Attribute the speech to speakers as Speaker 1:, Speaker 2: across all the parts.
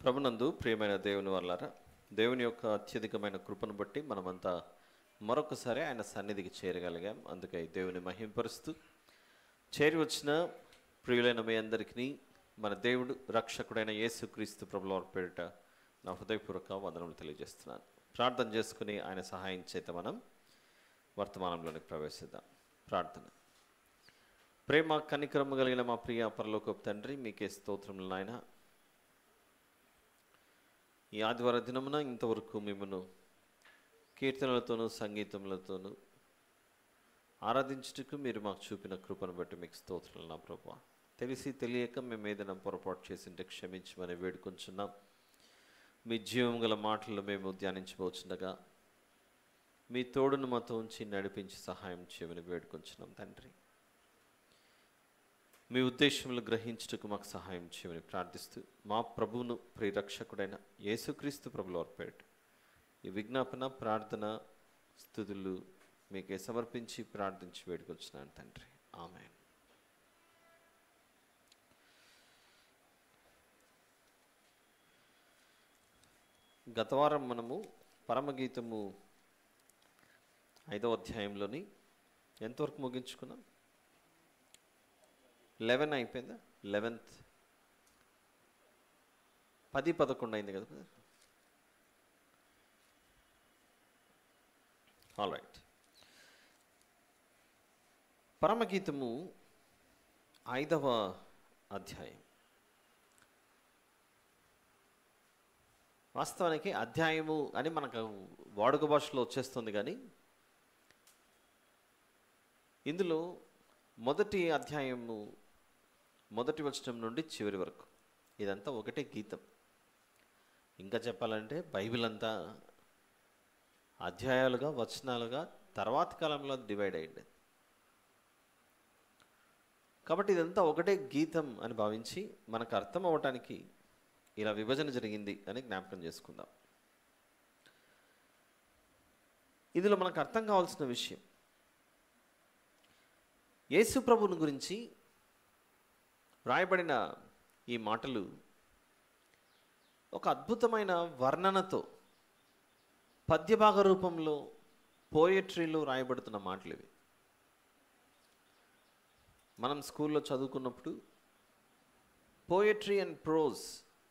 Speaker 1: ప్రభునందు ప్రియమైన దేవుని వల్లారా, దేవుని యొక్క అత్యధికమైన కృపను బట్టి మనమంతా మరొకసారి ఆయన సన్నిధికి చేరగలిగాం. అందుకే దేవుని మహింపరుస్తూ చేరి వచ్చిన ప్రియులైన మీ అందరికీ మన దేవుడు రక్షకుడైన యేసుక్రీస్తు ప్రభుల పేరిట నా హృదయపూర్వక వందనములు తెలియజేస్తున్నాను. ప్రార్థన చేసుకుని ఆయన సహాయం చేత మనం వర్తమానంలోనికి ప్రవేశిద్దాం. ప్రార్థన. ప్రేమ కనికరము కలిగిన మా ప్రియ పరలోకపు తండ్రి, మీకే స్తోత్రములు నాయన. ఈ ఆదివార దినమున ఇంతవరకు మిమ్మను కీర్తనలతోనూ సంగీతములతోనూ ఆరాధించుటకు మీరు మాకు చూపిన కృపను బట్టి మీకు స్తోత్రాలు నా ప్రభువా. తెలిసి తెలియక మేము ఏదైనా పొరపాటు చేసింటే క్షమించమని వేడుకొంచున్నాం. మీ జీవం గల మాటలు మేము ధ్యానించబోచుండగా మీ తోడును మాతో ఉంచి నడిపించి సహాయం చేయమని వేడుకొంచున్నాం తండ్రి. మీ ఉద్దేశములు గ్రహించుటకు మాకు సహాయం చేయమని ప్రార్థిస్తూ మా ప్రభువును ప్రియరక్షకుడైన యేసుక్రీస్తు ప్రభుల పేరిట ఈ విజ్ఞాపన ప్రార్థన స్తుతులు మీకే సమర్పించి ప్రార్థించి వేడుకొచ్చున్నాను తండ్రి. ఆమేన్. గత వారం మనము పరమగీతము 5వ అధ్యాయంలోని ఎంతవరకు ముగించుకున్నాం? 11 అయిపోయిందా? 11th 10-11 అయింది కదా. All right. పరమగీతము 5వ అధ్యాయం. వాస్తవానికి అధ్యాయము అని మనకు వాడుక భాషలో వచ్చేస్తుంది, కానీ ఇందులో మొదటి అధ్యాయము మొదటి వచనం నుండి చివరి వరకు ఇదంతా ఒకటే గీతం. ఇంకా చెప్పాలంటే బైబిల్ అంతా అధ్యాయాలుగా వచనాలుగా తర్వాత కాలంలో డివైడ్ అయ్యింది. కాబట్టి ఇదంతా ఒకటే గీతం అని భావించి మనకు అర్థం అవ్వటానికి ఇలా విభజన జరిగింది అని జ్ఞాపకం చేసుకుందాం. ఇందులో మనకు అర్థం కావాల్సిన విషయం, యేసు ప్రభువుని గురించి వ్రాయబడిన ఈ మాటలు ఒక అద్భుతమైన వర్ణనతో పద్యభాగ రూపంలో పోయట్రీలో రాయబడుతున్న మాటలు ఇవి. మనం స్కూల్లో చదువుకున్నప్పుడు పోయట్రీ అండ్ ప్రోజ్,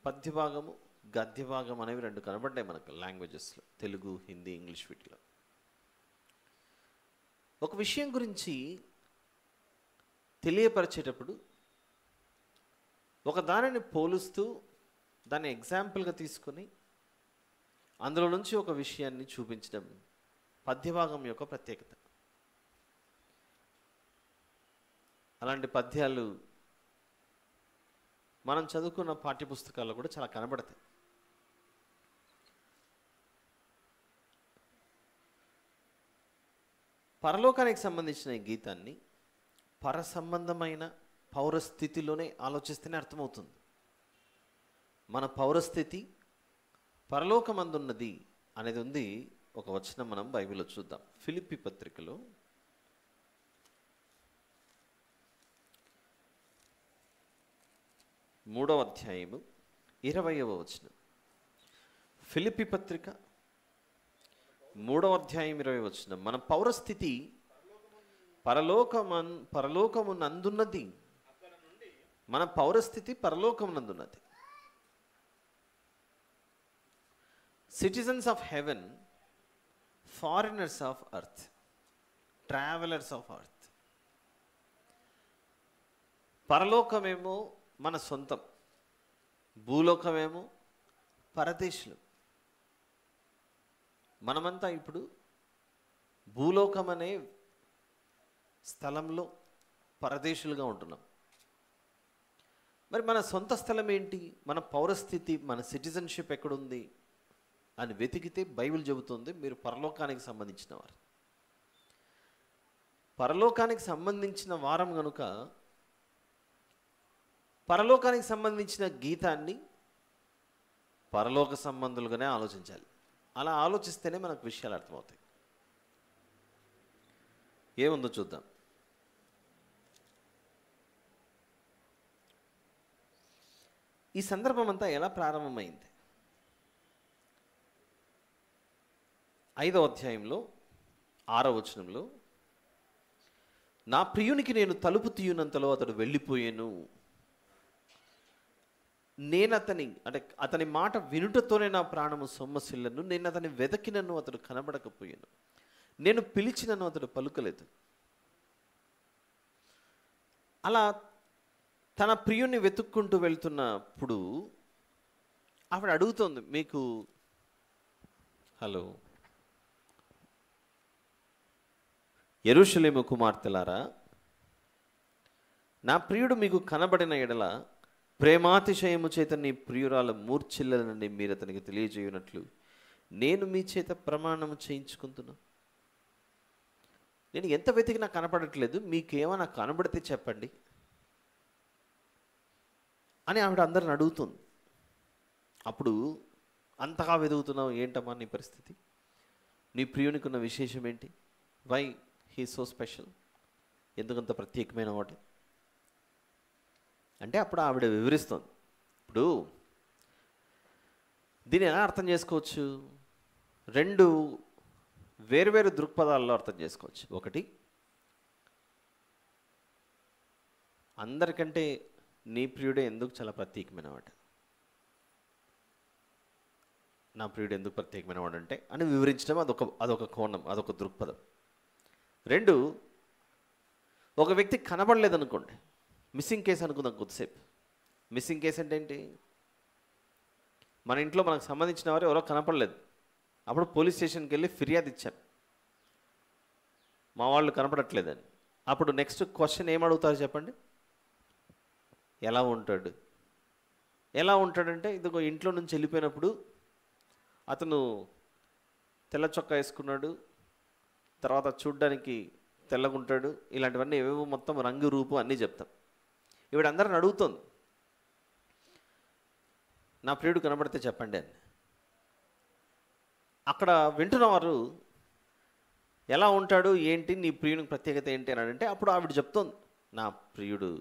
Speaker 1: పద్యభాగము గద్యభాగం అనేవి రెండు కనబడ్డాయి మనకు లాంగ్వేజెస్లో, తెలుగు, హిందీ, ఇంగ్లీష్. వీటిలో ఒక విషయం గురించి తెలియపరిచేటప్పుడు ఒక దానిని పోలుస్తూ దాన్ని ఎగ్జాంపుల్గా తీసుకొని అందులో నుంచి ఒక విషయాన్ని చూపించడం పద్యభాగం యొక్క ప్రత్యేకత. అలాంటి పద్యాలు మనం చదువుకున్న పాఠ్యపుస్తకాల్లో కూడా చాలా కనబడతాయి. పరలోకానికి సంబంధించిన ఈ గీతాన్ని పర సంబంధమైన పౌరస్థితిలోనే ఆలోచిస్తేనే అర్థమవుతుంది. మన పౌరస్థితి పరలోకమందున్నది అనేది ఉంది. ఒక వచనం మనం బైబిల్లో చూద్దాం. ఫిలిప్పీ పత్రికలో 3వ అధ్యాయము 20వ వచనం. ఫిలిప్పీ పత్రిక 3వ అధ్యాయం 20వ వచనం. మన పౌరస్థితి పరలోకమునందున్నది. మన పౌరస్థితి పరలోకమునందున్నది. Citizens of heaven, foreigners of earth, travellers of earth. పరలోకమేమో మన సొంతం, భూలోకమేమో పరదేశులు. మనమంతా ఇప్పుడు భూలోకం అనే స్థలంలో పరదేశులుగా ఉంటున్నాం. మరి మన సొంత స్థలం ఏంటి? మన పౌరస్థితి, మన సిటిజన్షిప్ ఎక్కడుంది అని వెతికితే బైబిల్ చెబుతుంది మీరు పరలోకానికి సంబంధించిన వారు. పరలోకానికి సంబంధించిన వారం కనుక పరలోకానికి సంబంధించిన గీతాన్ని పరలోక సంబంధులుగానే ఆలోచించాలి. అలా ఆలోచిస్తేనే మనకు విషయాలు అర్థమవుతాయి. ఏముందో చూద్దాం. ఈ సందర్భం అంతా ఎలా ప్రారంభమైంది? 5వ అధ్యాయంలో 6వ వచనంలో, నా ప్రియునికి నేను తలుపు తీయునంతలో అతడు వెళ్ళిపోయాను, నేను అతని మాట వినుటతోనే నా ప్రాణము సొమ్మసిల్లను, నేను అతని వెదకినను అతడు కనబడకపోయాను, నేను పిలిచినను అతడు పలుకలేదు. అలా తన ప్రియుని వెతుక్కుంటూ వెళ్తున్నప్పుడు ఆవిడ అడుగుతోంది, మీకు హలో యెరూషలేము కుమార్తెలారా, నా ప్రియుడు మీకు కనబడిన ఎడల ప్రేమాతిశయము చేత నీ ప్రియురాలు మూర్ఛిల్లనని మీరు అతనికి తెలియజేయునట్లు నేను మీ చేత ప్రమాణము చేయించుకుంటున్నా. నేను ఎంత వెతికినా కనపడట్లేదు, మీకేమైనా కనబడితే చెప్పండి అని ఆవిడ అందరిని అడుగుతుంది. అప్పుడు అంతగా వెతుకుతున్నావు ఏంటమ్మా నీ పరిస్థితి? నీ ప్రియునికి ఉన్న విశేషం ఏంటి? Why he so special? ఎందుకంత ప్రత్యేకమైన వాటి అంటే అప్పుడు ఆవిడ వివరిస్తోంది. ఇప్పుడు దీన్ని ఎలా అర్థం చేసుకోవచ్చు? 2 వేరువేరు దృక్పథాల్లో అర్థం చేసుకోవచ్చు. ఒకటి, అందరికంటే నీ ప్రియుడే ఎందుకు చాలా ప్రత్యేకమైన వాడు, నా ప్రియుడు ఎందుకు ప్రత్యేకమైన వాడు అంటే అని వివరించడం అదొక కోణం, అదొక దృక్పథం. 2, ఒక వ్యక్తి కనబడలేదనుకోండి, మిస్సింగ్ కేసు అనుకుందాం కొద్దిసేపు. మిస్సింగ్ కేసు అంటే ఏంటి? మన ఇంట్లో మనకు సంబంధించిన వారు ఎవరో కనపడలేదు, అప్పుడు పోలీస్ స్టేషన్కి వెళ్ళి ఫిర్యాదు ఇచ్చాను, మా వాళ్ళు కనపడట్లేదని. అప్పుడు నెక్స్ట్ క్వశ్చన్ ఏమడుగుతారు చెప్పండి? ఎలా ఉంటాడు? ఎలా ఉంటాడంటే, ఇదిగో ఇంట్లో నుంచి వెళ్ళిపోయినప్పుడు అతను తెల్ల చొక్కా వేసుకున్నాడు, తర్వాత చూడ్డానికి తెల్లగుంటాడు, ఇలాంటివన్నీ ఏవేవో మొత్తం రంగు రూపు అన్నీ చెప్తాం. ఈవిడ అందరిని అడుగుతోంది, నా ప్రియుడు కనబడితే చెప్పండి అని. అక్కడ వింటున్నవారు ఎలా ఉంటాడు ఏంటి, నీ ప్రియునికి ప్రత్యేకత ఏంటి అని అంటే అప్పుడు ఆవిడ చెప్తోంది, నా ప్రియుడు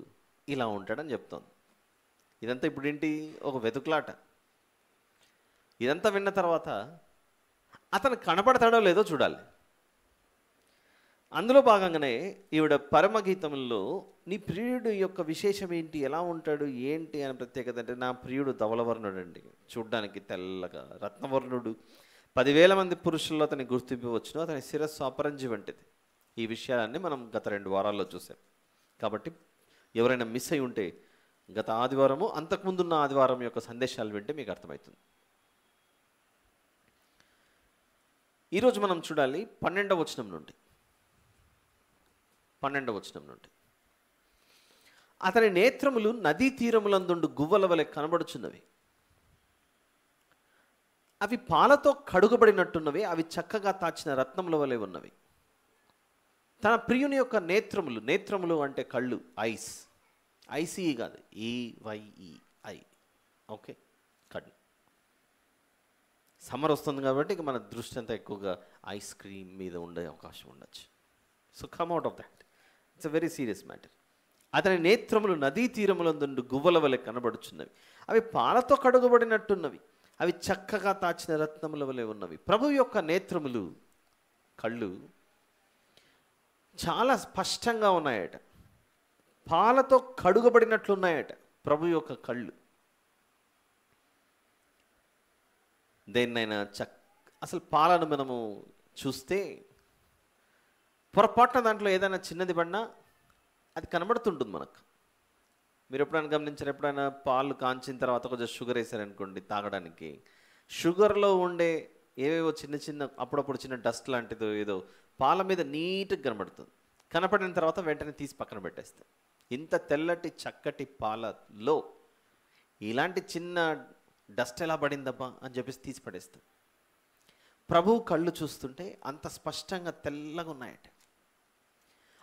Speaker 1: ఇలా ఉంటాడని చెప్తోంది. ఇదంతా ఇప్పుడు ఏంటి? ఒక వెతుకులాట. ఇదంతా విన్న తర్వాత అతను కనపడతాడో లేదో చూడాలి. అందులో భాగంగానే ఈవిడ పరమగీతంలో నీ ప్రియుడు యొక్క విశేషం ఏంటి, ఎలా ఉంటాడు ఏంటి అని ప్రత్యేకత అంటే, నా ప్రియుడు ధవలవర్ణుడు అండి, చూడ్డానికి తెల్లగా రత్నవర్ణుడు, 10,000 మంది పురుషుల్లో అతని గుర్తింపు వచ్చును, అతని శిరస్సు అపరంజి వంటిది. ఈ విషయాలన్నీ మనం గత 2 వారాల్లో చూసాం. కాబట్టి ఎవరైనా మిస్ అయి ఉంటే గత ఆదివారము అంతకుముందున్న ఆదివారం యొక్క సందేశాలు వింటే మీకు అర్థమవుతుంది. ఈరోజు మనం చూడాలి 12వ వచనం నుండి. అతని నేత్రములు నదీ తీరములందుండు గువ్వల వలె కనబడుచున్నవి, అవి పాలతో కడుగబడినట్టున్నవి, అవి చక్కగా తాచిన రత్నముల వలె ఉన్నవి. తన ప్రియుని యొక్క నేత్రములు అంటే కళ్ళు, ఐస్, ఐసీఈ కాదు, EYEI, ఓకే, కళ్ళు. సమ్మర్ వస్తుంది కాబట్టి ఇక మన దృష్టి అంతా ఎక్కువగా ఐస్ క్రీమ్ మీద ఉండే అవకాశం ఉండొచ్చు. So come out of that, it's a very serious matter. అతని నేత్రములు నదీ తీరములందుండు గువ్వల వలె కనబడుచున్నవి, అవి పాలతో కడుగబడినట్టున్నవి, అవి చక్కగా తాచిన రత్నముల వలె ఉన్నవి. ప్రభు యొక్క నేత్రములు, కళ్ళు చాలా స్పష్టంగా ఉన్నాయట, పాలతో కడుగబడినట్లున్నాయట ప్రభు యొక్క కళ్ళు. దేన్నైనా అసలు పాలను మనము చూస్తే పొరపాటున దాంట్లో ఏదైనా చిన్నది పడినా అది కనబడుతుంటుంది మనకు. మీరు ఎప్పుడైనా గమనించారు? ఎప్పుడైనా పాలు కాంచిన తర్వాత కొంచెం షుగర్ వేసారనుకోండి తాగడానికి, షుగర్లో ఉండే ఏవేవో చిన్న అప్పుడప్పుడు చిన్న డస్ట్ లాంటిదో ఏదో పాల మీద నీట్గా కనబడుతుంది. కనపడిన తర్వాత వెంటనే తీసి పక్కన పెట్టేస్తాం. ఇంత తెల్లటి చక్కటి పాలలో ఇలాంటి చిన్న డస్ట్ ఎలా పడిందబ్బా అని చెప్పేసి తీసి పడేస్తాం. ప్రభు కళ్ళు చూస్తుంటే అంత స్పష్టంగా తెల్లగా ఉన్నాయట.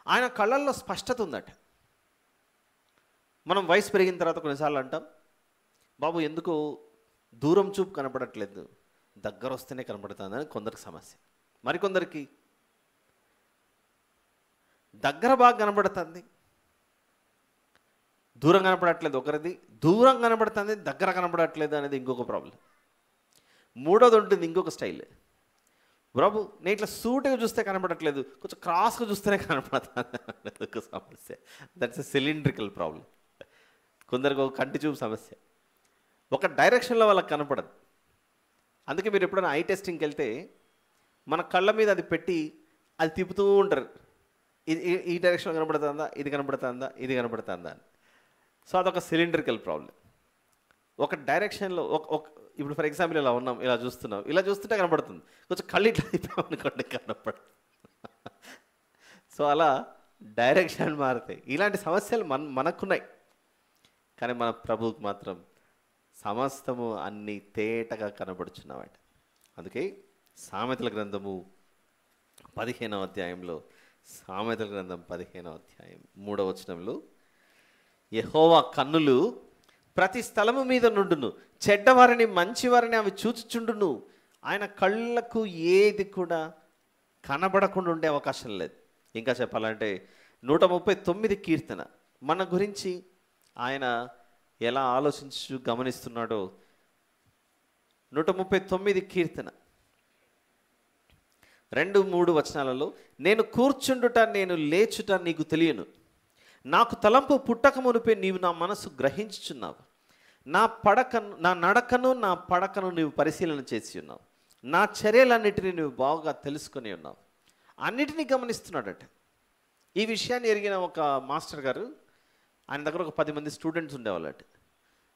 Speaker 1: ఆయన కళ్ళల్లో స్పష్టత ఉందట. మనం వయసు పెరిగిన తర్వాత కొన్నిసార్లు అంటాం, బాబు ఎందుకో దూరం చూపు కనపడట్లేదు, దగ్గర వస్తేనే కనపడుతుందని కొందరికి సమస్య. మరికొందరికి దగ్గర బాగా కనబడుతుంది, దూరం కనపడట్లేదు ఒకరిది, దూరం కనపడుతుంది దగ్గర కనపడట్లేదు అనేది ఇంకొక ప్రాబ్లం. మూడోది ఉంటుంది ఇంకొక స్టైల్. బాబు నేను ఇట్లా సూటిగా చూస్తే కనపడట్లేదు, కొంచెం క్రాస్గా చూస్తేనే కనపడుతుంది ఒక సమస్య. That's a cylindrical problem. కొందరికి ఒక కంటి చూపు సమస్య, ఒక డైరెక్షన్లో వాళ్ళకి కనపడదు. అందుకే మీరు ఎప్పుడైనా ఐ టెస్టింగ్కి వెళ్తే మన కళ్ళ మీద అది పెట్టి అది తిప్పుతూ ఉంటారు, ఇది ఈ డైరెక్షన్లో కనపడుతుందా, ఇది కనపడుతుందా, ఇది కనపడుతుందా అని. సో అదొక సిలిండ్రికల్ ప్రాబ్లం. ఒక డైరెక్షన్లో ఒక ఇప్పుడు ఫర్ ఎగ్జాంపుల్ ఇలా ఉన్నాం, ఇలా చూస్తున్నాం, ఇలా చూస్తుంటే కనపడుతుంది, కొంచెం కళ్ళు ఇట్లా తిప్పామనుకోండి కనపడదు. సో అలా డైరెక్షన్ మారుతాయి. ఇలాంటి సమస్యలు మనకున్నాయి. కానీ మన ప్రభువుకు మాత్రం సమస్తము అన్నీ తేటగా కనబడుచున్నవాట. అందుకే సామెతల గ్రంథము 15వ అధ్యాయంలో, సామెతల గ్రంథం 15వ అధ్యాయం 3వ వచనంలో, యెహోవా కన్నులు ప్రతి స్థలము మీద నుండును, చెడ్డవారిని మంచివారిని అవి చూచుచుండును. ఆయన కళ్ళకు ఏది కూడా కనబడకుండా ఉండే అవకాశం లేదు. ఇంకా చెప్పాలంటే 139 కీర్తన మన గురించి ఆయన ఎలా ఆలోచించు గమనిస్తున్నాడో. 139 కీర్తన 2-3 వచనాలలో, నేను కూర్చుండుట నేను లేచుట నీకు తెలియను, నాకు తలంపు పుట్టక మునిపే నీవు నా మనసు గ్రహించుచున్నావు, నా నడకను నా పడకను నీవు పరిశీలన చేసి ఉన్నావు, నా చర్యలన్నిటినీ నువ్వు బాగా తెలుసుకొని ఉన్నావు. అన్నిటినీ గమనిస్తున్నాడట. ఈ విషయాన్ని ఎరిగిన ఒక మాస్టర్ గారు, ఆయన దగ్గర ఒక 10 మంది స్టూడెంట్స్ ఉండేవాళ్ళట.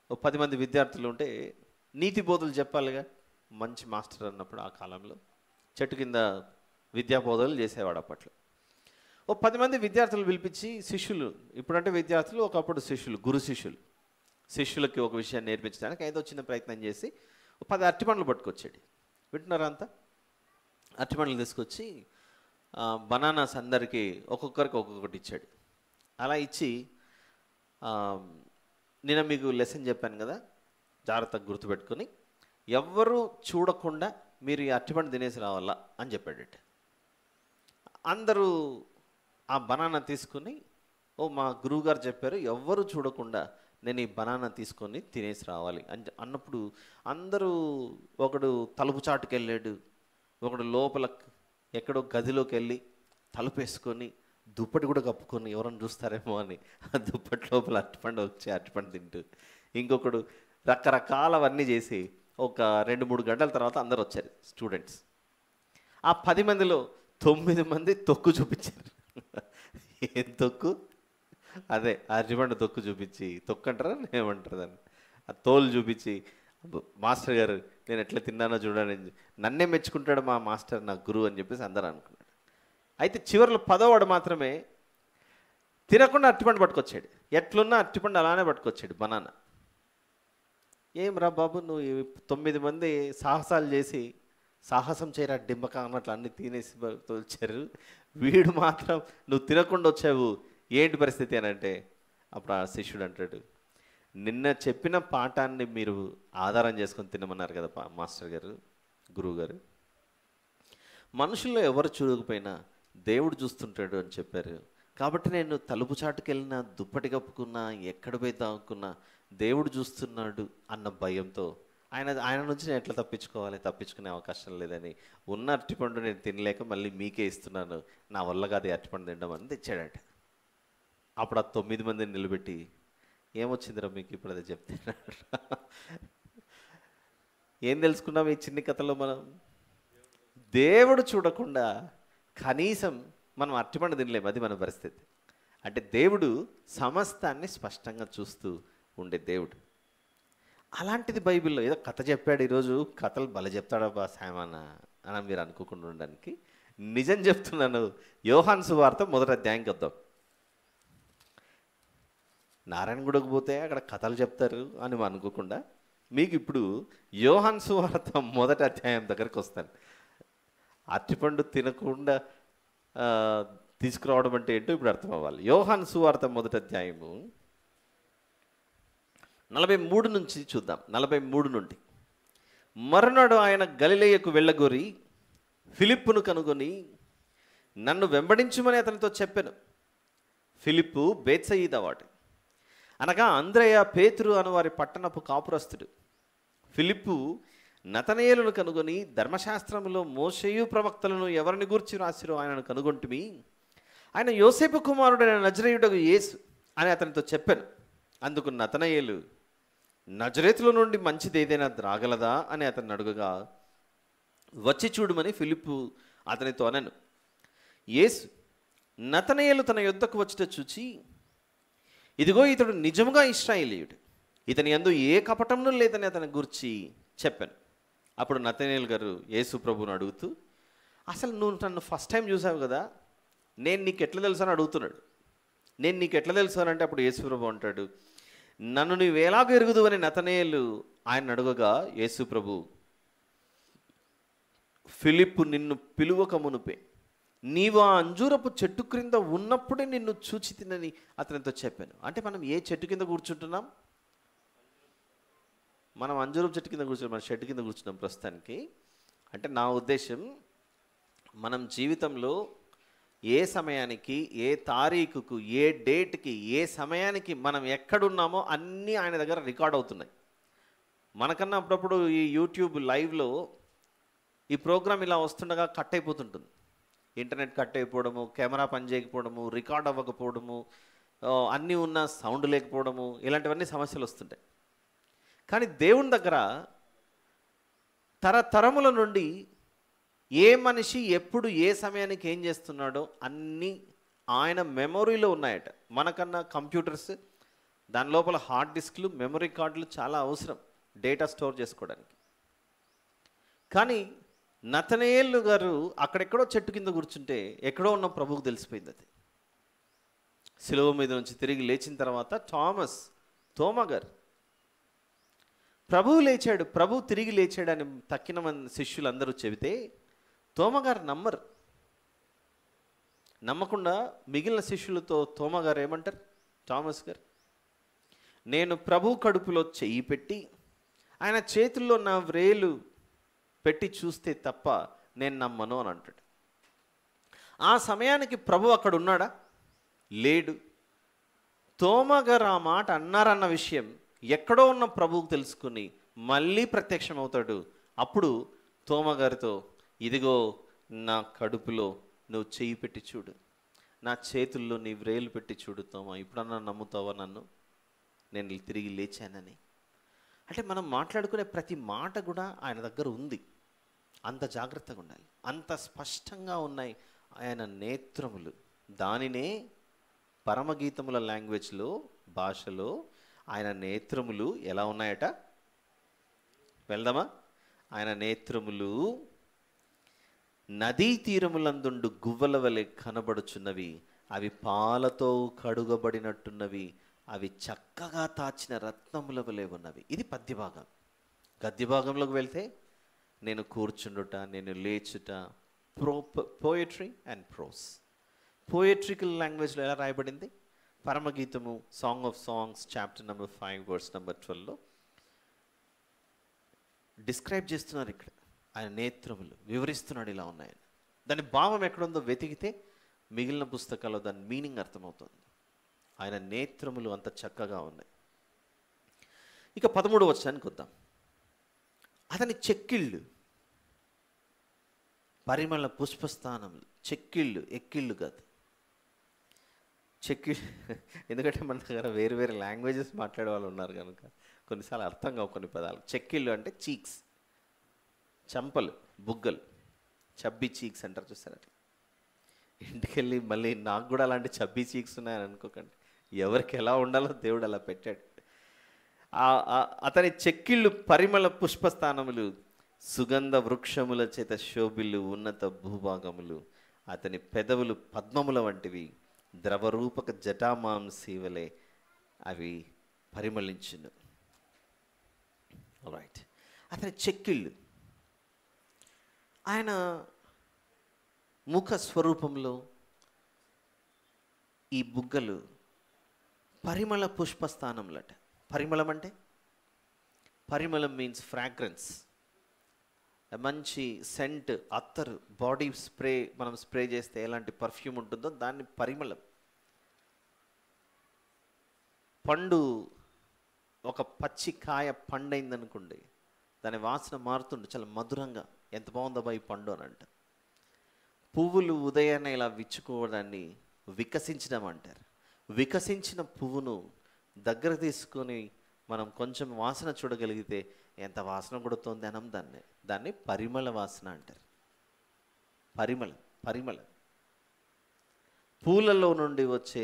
Speaker 1: ఒక 10 మంది విద్యార్థులు ఉంటే నీతి బోధలు చెప్పాలిగా. మంచి మాస్టర్ అన్నప్పుడు ఆ కాలంలో చెట్టు కింద విద్యా బోధలు చేసేవాడు అప్పట్లో. ఓ 10 మంది విద్యార్థులు పిలిపించి, శిష్యులు, ఇప్పుడంటే విద్యార్థులు, ఒకప్పుడు శిష్యులు, గురు శిష్యులు, శిష్యులకి ఒక విషయాన్ని నేర్పించడానికి ఏదో చిన్న ప్రయత్నం చేసి 10 అరటిపండ్లు పట్టుకొచ్చాడు. వింటున్నారా అంతా? అరటిపండ్లు తీసుకొచ్చి బనానాస్ అందరికీ ఒక్కొక్కరికి ఒక్కొక్కటి ఇచ్చాడు. అలా ఇచ్చి, నేను మీకు లెసన్ చెప్పాను కదా, జాగ్రత్తగా గుర్తుపెట్టుకొని ఎవ్వరూ చూడకుండా మీరు ఈ అరటిపండు తినేసి రావాలా అని చెప్పాడట. అందరూ ఆ బనానా తీసుకొని, మా గురువుగారు చెప్పారు ఎవ్వరూ చూడకుండా నేను ఈ బనానా తీసుకొని తినేసి రావాలి అని అన్నప్పుడు అందరూ, ఒకడు తలుపు చాటుకు వెళ్ళాడు, ఒకడు లోపల ఎక్కడో గదిలోకి వెళ్ళి తలుపు వేసుకొని దుప్పటి కూడా కప్పుకొని ఎవరైనా చూస్తారేమో అని ఆ దుప్పటి లోపల అరటిపండు వచ్చి అరటిపండు తింటూ, ఇంకొకడు రకరకాలవన్నీ చేసి ఒక 2-3 గంటల తర్వాత అందరు వచ్చారు స్టూడెంట్స్. ఆ 10 మందిలో 9 మంది తొక్కు చూపించారు. ఏం తొక్కు? అదే అరటిపండు తొక్కు చూపించి, తొక్కు అంటారా ఏమంటారు దాన్ని, ఆ తోలు చూపించి, మాస్టర్ గారు నేను ఎట్లా తిన్నానో చూడండి, నన్నే మెచ్చుకుంటాడు మా మాస్టర్, నా గురువు అని చెప్పేసి అందరూ అనుకున్నాడు. అయితే చివరిలో 10వ వాడు మాత్రమే తినకుండా అరటిపండు పట్టుకొచ్చాడు. ఎట్లున్నా అరటిపండు అలానే పట్టుకొచ్చాడు, బనానా. ఏం రా బాబు, నువ్వు 9 మంది సాహసాలు చేసి, సాహసం చేయరా డింబక అన్నట్లు అన్ని తినేసి వచ్చారు, వీడు మాత్రం నువ్వు తినకుండా వచ్చావు, ఏంటి పరిస్థితి అని అంటే, అప్పుడు ఆ శిష్యుడు అంటాడు, నిన్న చెప్పిన పాఠాన్ని మీరు ఆధారం చేసుకొని తినమన్నారు కదా మాస్టర్ గారు, గురువు గారు, మనుషుల్లో ఎవరు చూడకపోయినా దేవుడు చూస్తుంటాడు అని చెప్పారు. కాబట్టి నేను తలుపు చాటుకెళ్ళినా, దుప్పటి కప్పుకున్నా, ఎక్కడ పోయి దాక్కున్నా దేవుడు చూస్తున్నాడు అన్న భయంతో ఆయన నుంచి నేను ఎట్లా తప్పించుకునే అవకాశం లేదని ఉన్న అరటిపండు నేను తినలేక మళ్ళీ మీకే ఇస్తున్నాను, నా వల్ల కాదు అరటిపండు తినడం అని తెచ్చాడట. అప్పుడు ఆ 9 మందిని నిలబెట్టి, ఏమొచ్చిందిరా మీకు ఇప్పుడు అదే చెప్తే, ఏం తెలుసుకున్నాం ఈ చిన్ని కథలో? మనం దేవుడు చూడకుండా కనీసం మనం అరటిపండు తినలేము, అది మన పరిస్థితి. అంటే దేవుడు సమస్తాన్ని స్పష్టంగా చూస్తూ ఉండే దేవుడు. అలాంటిది బైబిల్లో ఏదో కథ చెప్పాడు, ఈరోజు కథలు భలే చెప్తాడా సామాన అని మీరు అనుకోకుండా ఉండడానికి నిజం చెప్తున్నాను. యోహాను సువార్త 1వ అధ్యాయంకి వద్దాం. నారాయణగూడకు పోతే అక్కడ కథలు చెప్తారు అని అనుకోకుండా మీకు ఇప్పుడు యోహాను సువార్త 1వ అధ్యాయం దగ్గరికి వస్తాను. అరటిపండు తినకుండా తీసుకురావడం అంటే ఏంటో ఇప్పుడు అర్థం అవ్వాలి. యోహాను సువార్త 1వ అధ్యాయము 43 నుంచి చూద్దాం. 43 నుండి, మరునాడు ఆయన గలిలయకు వెళ్ళగోరి ఫిలిప్పును కనుగొని నన్ను వెంబడించుమని అతనితో చెప్పాను. ఫిలిప్పు బేత్సయిదా వాడు. అనగా అంద్రయ, పేతురు అను వారి పట్టణపు కాపురస్తుడు ఫిలిప్పు నతనయేలును కనుగొని, ధర్మశాస్త్రములో మోషేయు ప్రవక్తలను ఎవరిని గూర్చి రాసిరో ఆయనను కనుగొంటిమి, ఆయన యోసేపు కుమారుడైన నజరేయుడగు యేసు అని అతనితో చెప్పాను. అందుకు నతనయేలు, నజరేతులో నుండి మంచిది ఏదైనా రాగలదా అని అతన్ని అడుగగా, వచ్చి చూడమని ఫిలిప్పు అతనితో అనెను. యేసు నతనయేలు తన యొద్దకు వచ్చుట చూచి, ఇదిగో ఇతడు నిజముగా ఇశ్రాయేలీయుడు, ఇతని యందు ఏ కపటమును లేదని అతని గురించి చెప్పాను. అప్పుడు నతనయేలు గారు యేసు ప్రభువును అడుగుతూ, అసలు నువ్వు నన్ను ఫస్ట్ టైం చూసావు కదా, నేను నీకు ఎట్లా తెలుసు అని అడుగుతున్నాడు. నేను నీకు ఎట్లా తెలుసు అని అంటే అప్పుడు యేసు ప్రభు అంటాడు, నన్ను నీవు ఎలాగో ఎరుగుదు అని నతనయేలు ఆయన అడుగగా, యేసు ప్రభు, ఫిలిప్పు నిన్ను పిలువక మునుపే నీవు ఆ అంజూరపు చెట్టు క్రింద ఉన్నప్పుడే నిన్ను చూచి తినని అతనితో చెప్పాను. అంటే మనం ఏ చెట్టు కింద కూర్చుంటున్నాం? మనం అంజూరపు చెట్టు కింద కూర్చున్నాం, మన చెట్టు కింద కూర్చున్నాం ప్రస్తుతానికి. అంటే నా ఉద్దేశం, మనం జీవితంలో ఏ సమయానికి, ఏ తారీఖుకు, ఏ డేట్కి, ఏ సమయానికి మనం ఎక్కడున్నామో అన్నీ ఆయన దగ్గర రికార్డ్ అవుతున్నాయి. మనకన్నా అప్పుడప్పుడు ఈ యూట్యూబ్ లైవ్లో ఈ ప్రోగ్రామ్ ఇలా వస్తుండగా కట్ అయిపోతుంటుంది. ఇంటర్నెట్ కట్ అయిపోవడము, కెమెరా పని చేయకపోవడము, రికార్డ్ అవ్వకపోవడము, అన్నీ ఉన్న సౌండ్ లేకపోవడము, ఇలాంటివన్నీ సమస్యలు వస్తుంటాయి. కానీ దేవుని దగ్గర తరతరముల నుండి ఏ మనిషి ఎప్పుడు ఏ సమయానికి ఏం చేస్తున్నాడో అన్నీ ఆయన మెమొరీలో ఉన్నాయట. మనకన్నా కంప్యూటర్స్, దాని లోపల హార్డ్ డిస్క్లు, మెమరీ కార్డులు చాలా అవసరం డేటా స్టోర్ చేసుకోవడానికి. కానీ నతనయేలు గారు అక్కడెక్కడో చెట్టు కింద కూర్చుంటే ఎక్కడో ఉన్న ప్రభువుకు తెలిసిపోయింది. అది శిలువ మీద నుంచి తిరిగి లేచిన తర్వాత తోమా గారు, ప్రభువు లేచాడు, ప్రభువు తిరిగి లేచాడు అని తక్కిన మంది శిష్యులు అందరూ చెబితే తోమా గారు నమ్మకుండా మిగిలిన శిష్యులతో తోమా గారు ఏమంటారు? థామస్ గారు, నేను ప్రభు కడుపులో చెయ్యి పెట్టి ఆయన చేతుల్లో నా వ్రేలు పెట్టి చూస్తే తప్ప నేను నమ్మను అని అంటాడు. ఆ సమయానికి ప్రభు అక్కడ ఉన్నాడా? లేడు. తోమా గారు ఆ మాట అన్నారన్న విషయం ఎక్కడో ఉన్న ప్రభువుకు తెలుసుకుని మళ్ళీ ప్రత్యక్షమవుతాడు. అప్పుడు తోమా గారితో, ఇదిగో నా కడుపులో నువ్వు చెయ్యి పెట్టి చూడు, నా చేతుల్లో నీ వ్రేలు పెట్టి చూడు తోమా, ఇప్పుడన్నా నమ్ముతావా నన్ను, నేను తిరిగి లేచానని. అంటే మనం మాట్లాడుకునే ప్రతి మాట కూడా ఆయన దగ్గర ఉంది. అంత జాగ్రత్తగా ఉండాలి, అంత స్పష్టంగా ఉన్నాయి ఆయన నేత్రములు. దానినే పరమగీతముల లాంగ్వేజ్లో, భాషలో ఆయన నేత్రములు ఎలా ఉన్నాయట? వెళ్దామా? ఆయన నేత్రములు నదీ తీరములందుండు గువ్వల వలె కనబడుచున్నవి, అవి పాలతో కడుగబడినట్టున్నవి, అవి చక్కగా తాచిన రత్నముల వలె ఉన్నవి. ఇది పద్యభాగం. గద్యభాగంలోకి వెళ్తే నేను కూర్చుండుట, నేను లేచుట, పోయట్రీ అండ్ ప్రోస్. పోయట్రికల్ లాంగ్వేజ్లో ఎలా రాయబడింది? పరమగీతము, song of songs, chapter number 5 verse number 12లో డిస్క్రైబ్ చేస్తున్నారు. ఇక్కడ ఆయన నేత్రములు వివరిస్తున్నాడు ఇలా ఉన్నాయని. దాని భావం ఎక్కడుందో వెతికితే మిగిలిన పుస్తకాల్లో దాని మీనింగ్ అర్థమవుతుంది. ఆయన నేత్రములు అంత చక్కగా ఉన్నాయి. ఇక 13వ వచనానికి వద్దాం. అతని చెక్కిళ్ళు, పరిమళ పుష్పస్థానములు, చెక్కిళ్ళు, ఎక్కిళ్ళు కాదు, చెక్కిళ్ళు. ఎందుకంటే మన దగ్గర వేరు వేరు లాంగ్వేజెస్ మాట్లాడే వాళ్ళు ఉన్నారు కనుక కొన్నిసార్లు అర్థం కావు కొన్ని పదాలు. చెక్కిళ్ళు అంటే చీక్స్, చంపలు, బుగ్గలు, చబ్బీ చీక్స్ అంటారు చూస్తారు. అట్లా ఇంటికి వెళ్ళి మళ్ళీ నాకు కూడా అలాంటి చబ్బీ చీక్స్ ఉన్నాయని అనుకోకండి. ఎవరికి ఎలా ఉండాలో దేవుడు అలా పెట్టాడు. అతని చెక్కిళ్ళు పరిమళ పుష్పస్థానములు, సుగంధ వృక్షముల చేత శోభిల్లు ఉన్నత భూభాగములు. అతని పెదవులు పద్మముల వంటివి, ద్రవరూపక జటామాంసీవలే అవి పరిమళించును. రైట్. అతని చెక్కిళ్ళు, ఆయన ముఖ స్వరూపంలో ఈ బుగ్గలు పరిమళ పుష్పస్థానములట. పరిమళం అంటే, పరిమళం మీన్స్ ఫ్రాగ్రెన్స్, మంచి సెంట్, అత్తరు, బాడీ స్ప్రే. మనం స్ప్రే చేస్తే ఎలాంటి పర్ఫ్యూమ్ ఉంటుందో దాన్ని పరిమళం. పండు, ఒక పచ్చి కాయ పండైందనుకోండి, దాని వాసన మారుతుండే చాలా మధురంగా, ఎంత బాగుందబ్బా ఈ పండు అని అంట. పువ్వులు ఉదయాన్నే ఇలా విచ్చుకోవడాన్ని వికసించడం అంటారు. వికసించిన పువ్వును దగ్గర తీసుకొని మనం కొంచెం వాసన చూడగలిగితే ఎంత వాసన కొడుతుంది అనం దాన్ని పరిమళ వాసన అంటారు. పరిమళం పూలలో నుండి వచ్చే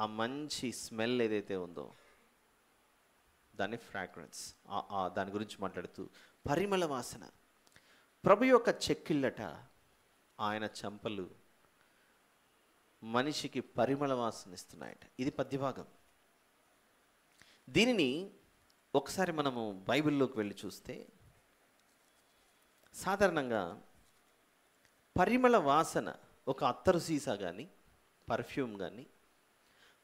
Speaker 1: ఆ మంచి స్మెల్ ఏదైతే ఉందో దాన్ని ఫ్రాగ్రెన్స్, దాని గురించి మాట్లాడుతూ పరిమళ వాసన. ప్రభు యొక్క చెక్కిళ్ళట, ఆయన చెంపలు మనిషికి పరిమళ వాసన ఇస్తున్నాయట. ఇది పద్యభాగం. దీనిని ఒకసారి మనము బైబిల్లోకి వెళ్ళి చూస్తే సాధారణంగా పరిమళ వాసన ఒక అత్తరు సీసా కానీ పర్ఫ్యూమ్ కానీ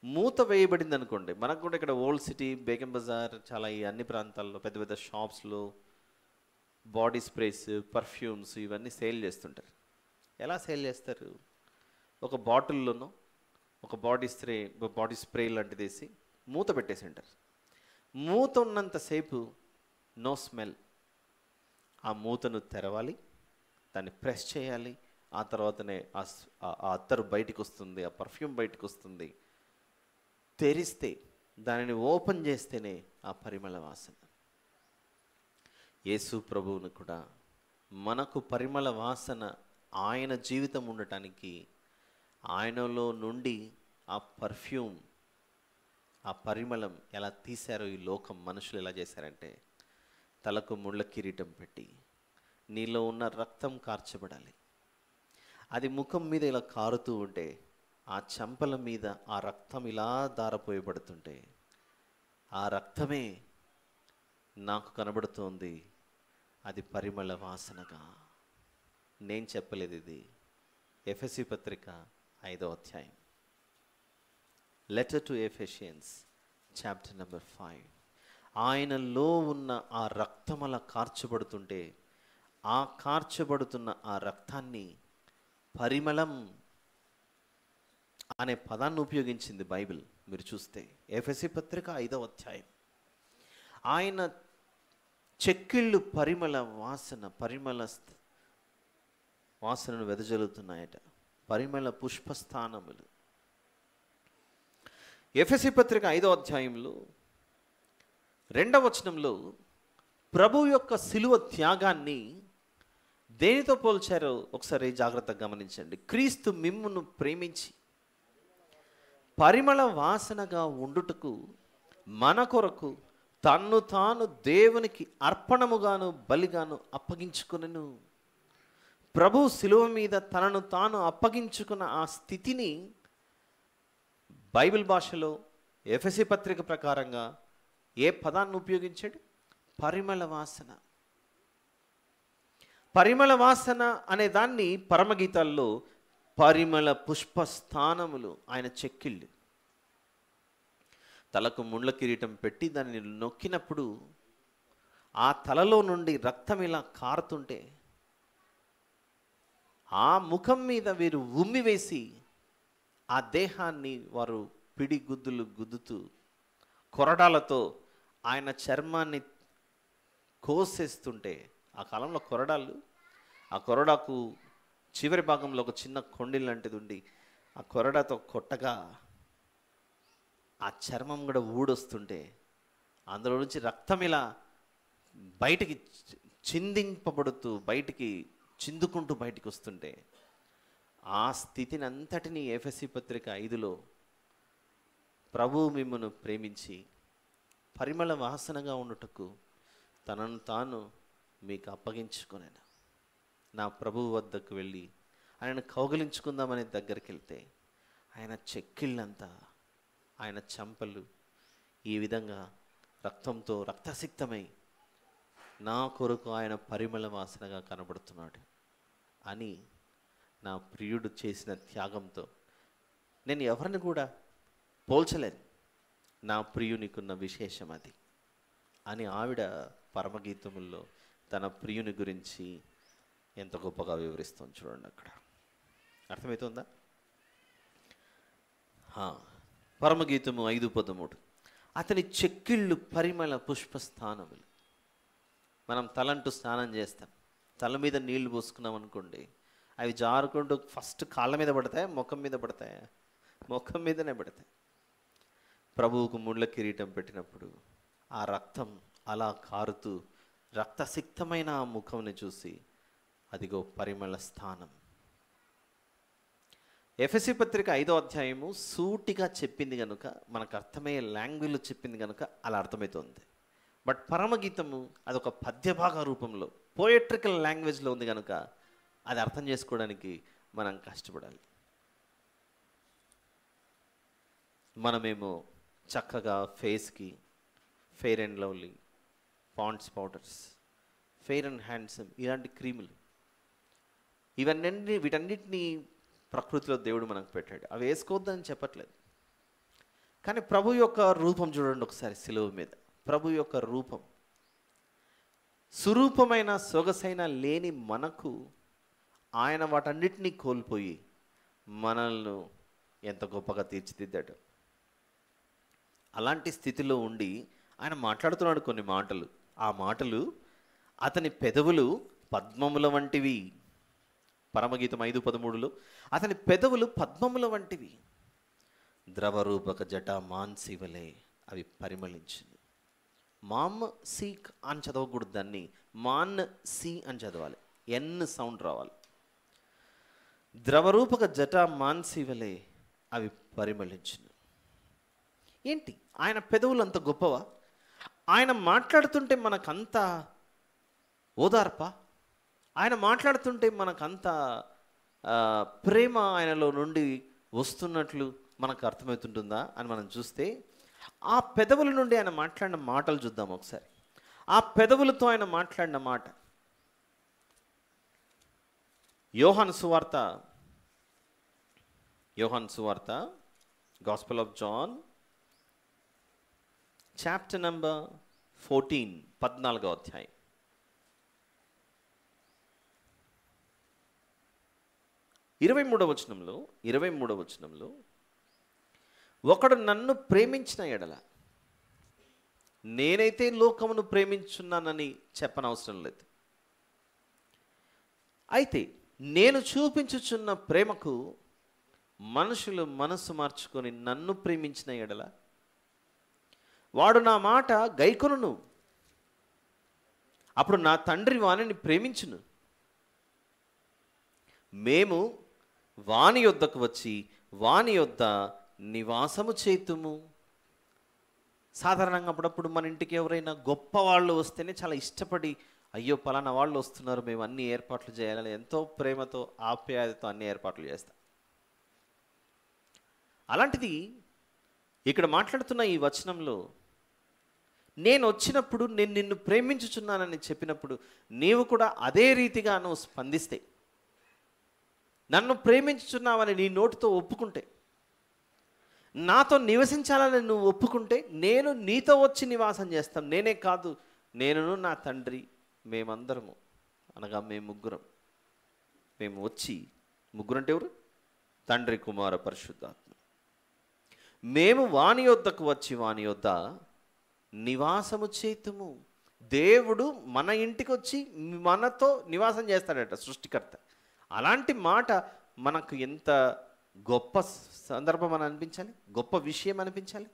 Speaker 1: మూత వేయబడింది అనుకోండి. మనకు కూడా ఇక్కడ ఓల్డ్ సిటీ, బేగం బజార్, చాలా ఈ అన్ని ప్రాంతాల్లో పెద్ద పెద్ద షాప్స్లో బాడీ స్ప్రేస్, పర్ఫ్యూమ్స్ ఇవన్నీ సేల్ చేస్తుంటారు. ఎలా సేల్ చేస్తారు? ఒక బాటిల్లోనో ఒక బాడీ స్ప్రే లాంటిది వేసి మూత పెట్టేసి ఉంటారు. మూత ఉన్నంతసేపు నో స్మెల్. ఆ మూతను తెరవాలి, దాన్ని ప్రెస్ చేయాలి, ఆ తర్వాతనే ఆ అత్తరు బయటికి వస్తుంది, ఆ పర్ఫ్యూమ్ బయటకు వస్తుంది. తెరిస్తే, దానిని ఓపెన్ చేస్తేనే ఆ పరిమళ వాసన. యేసు ప్రభువును కూడా మనకు పరిమళ వాసన, ఆయన జీవితం ఉండటానికి ఆయనలో నుండి ఆ పర్ఫ్యూమ్, ఆ పరిమళం ఎలా తీశారో ఈ లోకం మనుషులు ఎలా చేశారంటే, తలకు ముళ్ళ కిరీటం పెట్టి నీలో ఉన్న రక్తం కార్చబడాలి. అది ముఖం మీద ఇలా కారుతూ ఉంటే, ఆ చెంపల మీద ఆ రక్తం ఇలా దారపోయబడుతుంటే, ఆ రక్తమే నాకు కనబడుతోంది, అది పరిమళ వాసనగా. నేను చెప్పలేదు ఇది. ఎఫెసీ పత్రిక 5వ అధ్యాయం, letter to Ephesians chapter number 5. ఆయనలో ఉన్న ఆ రక్తం అలా కార్చబడుతుంటే, ఆ కార్చబడుతున్న ఆ రక్తాన్ని పరిమళం అనే పదాన్ని ఉపయోగించింది బైబిల్. మీరు చూస్తే ఎఫెసీ పత్రిక 5వ అధ్యాయం, ఆయన చెక్కిళ్ళు పరిమళ వాసనను వెదజల్లుతున్నాయట. పరిమళ పుష్పస్థానములు. ఎఫెసీ పత్రిక 5వ అధ్యాయంలో 2వ వచనంలో ప్రభు యొక్క శిలువ త్యాగాన్ని దేనితో పోల్చారో ఒకసారి జాగ్రత్తగా గమనించండి. క్రీస్తు మిమ్మును ప్రేమించి పరిమళ వాసనగా ఉండుటకు మన కొరకు తన్ను తాను దేవునికి అర్పణముగాను బలిగాను అప్పగించుకొనెను. ప్రభు శిలువ మీద తనను తాను అప్పగించుకున్న ఆ స్థితిని బైబిల్ భాషలో ఎఫెసీ పత్రిక ప్రకారంగా ఏ పదాన్ని ఉపయోగించాడు? పరిమళ వాసన. పరిమళ వాసన అనే దాన్ని పరమగీతాల్లో పరిమళ పుష్పస్థానములు, ఆయన చెక్కిళ్ళు. తలకు ముళ్ళ కిరీటం పెట్టి దాన్ని నొక్కినప్పుడు ఆ తలలో నుండి రక్తం ఇలా కారుతుంటే, ఆ ముఖం మీద వీరు ఉమ్మి వేసి ఆ దేహాన్ని వారు పిడి గుద్దులు గుద్దుతూ కొరడాలతో ఆయన చర్మాన్ని కోసేస్తుంటే, ఆ కాలంలో కొరడాలు, ఆ కొరడాకు చివరి భాగంలో ఒక చిన్న కొండిల్ లాంటిది ఉండి ఆ కొరడాతో కొట్టగా ఆ చర్మం కూడా ఊడొస్తుంటే, అందులో నుంచి రక్తం ఇలా బయటికి చిందింపబడుతూ బయటికి చిందుకుంటూ బయటికి వస్తుంటే, ఆ స్థితిని అంతటినీ ఎఫెసీ పత్రిక 5లో ప్రభువు మిమ్మును ప్రేమించి పరిమళ వాసనగా ఉండుటకు తనను తాను మీకు అప్పగించుకొనెను. నా ప్రభువు వద్దకు వెళ్ళి ఆయన కౌగిలించుకుందామనే దగ్గరికి వెళ్తే, ఆయన చెక్కిళ్ళంతా, ఆయన చెంపలు ఈ విధంగా రక్తంతో రక్తసిక్తమై నా కొరకు ఆయన పరిమళ వాసనగా కనబడుతున్నాడు అని నా ప్రియుడు చేసిన త్యాగంతో నేను ఎవరిని కూడా పోల్చలేను. నా ప్రియునికున్న విశేషం అది అని ఆవిడ పరమగీతముల్లో తన ప్రియుని గురించి ఎంత గొప్పగా వివరిస్తుంది చూడండి. అక్కడ అర్థమవుతుందా? పరమగీతము 5:13, అతని చెక్కిళ్ళు పరిమళ పుష్పస్థానములు. మనం తలంటూ స్నానం చేస్తాం, తల మీద నీళ్లు పోసుకున్నాం అనుకోండి, అవి జారుకుంటూ ఫస్ట్ కాళ్ళ మీద పడతాయి, ముఖం మీద పడతాయి, ముఖం మీదనే పడతాయి. ప్రభువుకు ముళ్ళ కిరీటం పెట్టినప్పుడు ఆ రక్తం అలా కారుతూ రక్తసిక్తమైన ఆ ముఖంని చూసి అదిగో పరిమళ స్థానం. ఎఫెసీ పత్రిక 5వ అధ్యాయము సూటిగా చెప్పింది కనుక, మనకు అర్థమయ్యే లాంగ్వేజ్లో చెప్పింది కనుక అలా అర్థమవుతుంది. బట్ పరమగీతము అదొక పద్యభాగ రూపంలో పోయట్రికల్ లాంగ్వేజ్లో ఉంది కనుక అది అర్థం చేసుకోవడానికి మనం కష్టపడాలి. మనమేమో చక్కగా ఫేస్కి Fair and Lovely, Pond's powders, Fair and Handsome ఇలాంటి క్రీములు, వీటన్నిటినీ ప్రకృతిలో దేవుడు మనకు పెట్టాడు. అవి వేసుకోవద్దని చెప్పట్లేదు. కానీ ప్రభు యొక్క రూపం చూడండి ఒకసారి సిలువ మీద. ప్రభు యొక్క రూపం, సురూపమైన సొగసైన లేని మనకు ఆయన వాటన్నిటినీ కోల్పోయి మనల్ని ఎంత గొప్పగా తీర్చిదిద్దాడు. అలాంటి స్థితిలో ఉండి ఆయన మాట్లాడుతున్నాడు కొన్ని మాటలు. ఆ మాటలు అతని పెదవులు పద్మముల వంటివి. పరమగీతం 5:13లో అతని పెదవులు పద్మముల వంటివి, ద్రవరూపక జట మాన్సివలే అవి పరిమళించింది. మామ్ సీక్ అని చదవకూడదు, దాన్ని మాన్ సి అని చదవాలి, ఎన్ సౌండ్ రావాలి. ద్రవరూపక జట మాన్సివలే అవి పరిమళించింది. ఏంటి ఆయన పెదవులు అంత గొప్పవా? ఆయన మాట్లాడుతుంటే మనకంత ఓదార్ప, ఆయన మాట్లాడుతుంటే మనకంత ప్రేమ ఆయనలో నుండి వస్తున్నట్లు మనకు అర్థమవుతుంటుందా అని మనం చూస్తే, ఆ పెదవుల నుండి ఆయన మాట్లాడిన మాటలు చూద్దాం ఒకసారి. ఆ పెదవులతో ఆయన మాట్లాడిన మాట యోహాను సువార్త gospel of John chapter number 14, 14వ అధ్యాయం. ఇరవై మూడవ వచనంలో ఒకడు నన్ను ప్రేమించిన ఎడల, నేనైతే లోకమును ప్రేమించున్నానని చెప్పనవసరం లేదు, అయితే నేను చూపించుచున్న ప్రేమకు మనుషులు మనసు మార్చుకొని నన్ను ప్రేమించిన ఎడల వాడు నా మాట గైకొనును, అప్పుడు నా తండ్రి వానిని ప్రేమించును, మేము వాని యొద్దకు వచ్చి వాని యొద్ద నివాసము చేతుము. సాధారణంగా అప్పుడప్పుడు మన ఇంటికి ఎవరైనా గొప్ప వాళ్ళు వస్తేనే చాలా ఇష్టపడి, అయ్యో పలానా వాళ్ళు వస్తున్నారు, మేము అన్ని ఏర్పాట్లు చేయాలని ఎంతో ప్రేమతో ఆప్యాయతతో అన్ని ఏర్పాట్లు చేస్తాం. అలాంటిది ఇక్కడ మాట్లాడుతున్న ఈ వచనంలో, నేను వచ్చినప్పుడు నేను నిన్ను ప్రేమించుచున్నానని చెప్పినప్పుడు నీవు కూడా అదే రీతిగా నువ్వు స్పందిస్తే, నన్ను ప్రేమించుచున్నావని నీ నోటితో ఒప్పుకుంటే, నాతో నివసించాలని నువ్వు ఒప్పుకుంటే, నేను నీతో వచ్చి నివాసం చేస్తాను. నేనే కాదు, నేనును నా తండ్రి, మేమందరము అనగా మేము వచ్చి, ముగ్గురంటే ఎవరు? తండ్రి, కుమార, పరిశుద్ధాత్మ. మేము వాని యొద్దకు వచ్చి వాని యొద్ద నివాసము చేతుము. దేవుడు మన ఇంటికి వచ్చి మనతో నివాసం చేస్తాడట, సృష్టికర్త. అలాంటి మాట మనకు ఎంత గొప్ప సందర్భం అని అనిపించాలి, గొప్ప విషయం అనిపించాలి.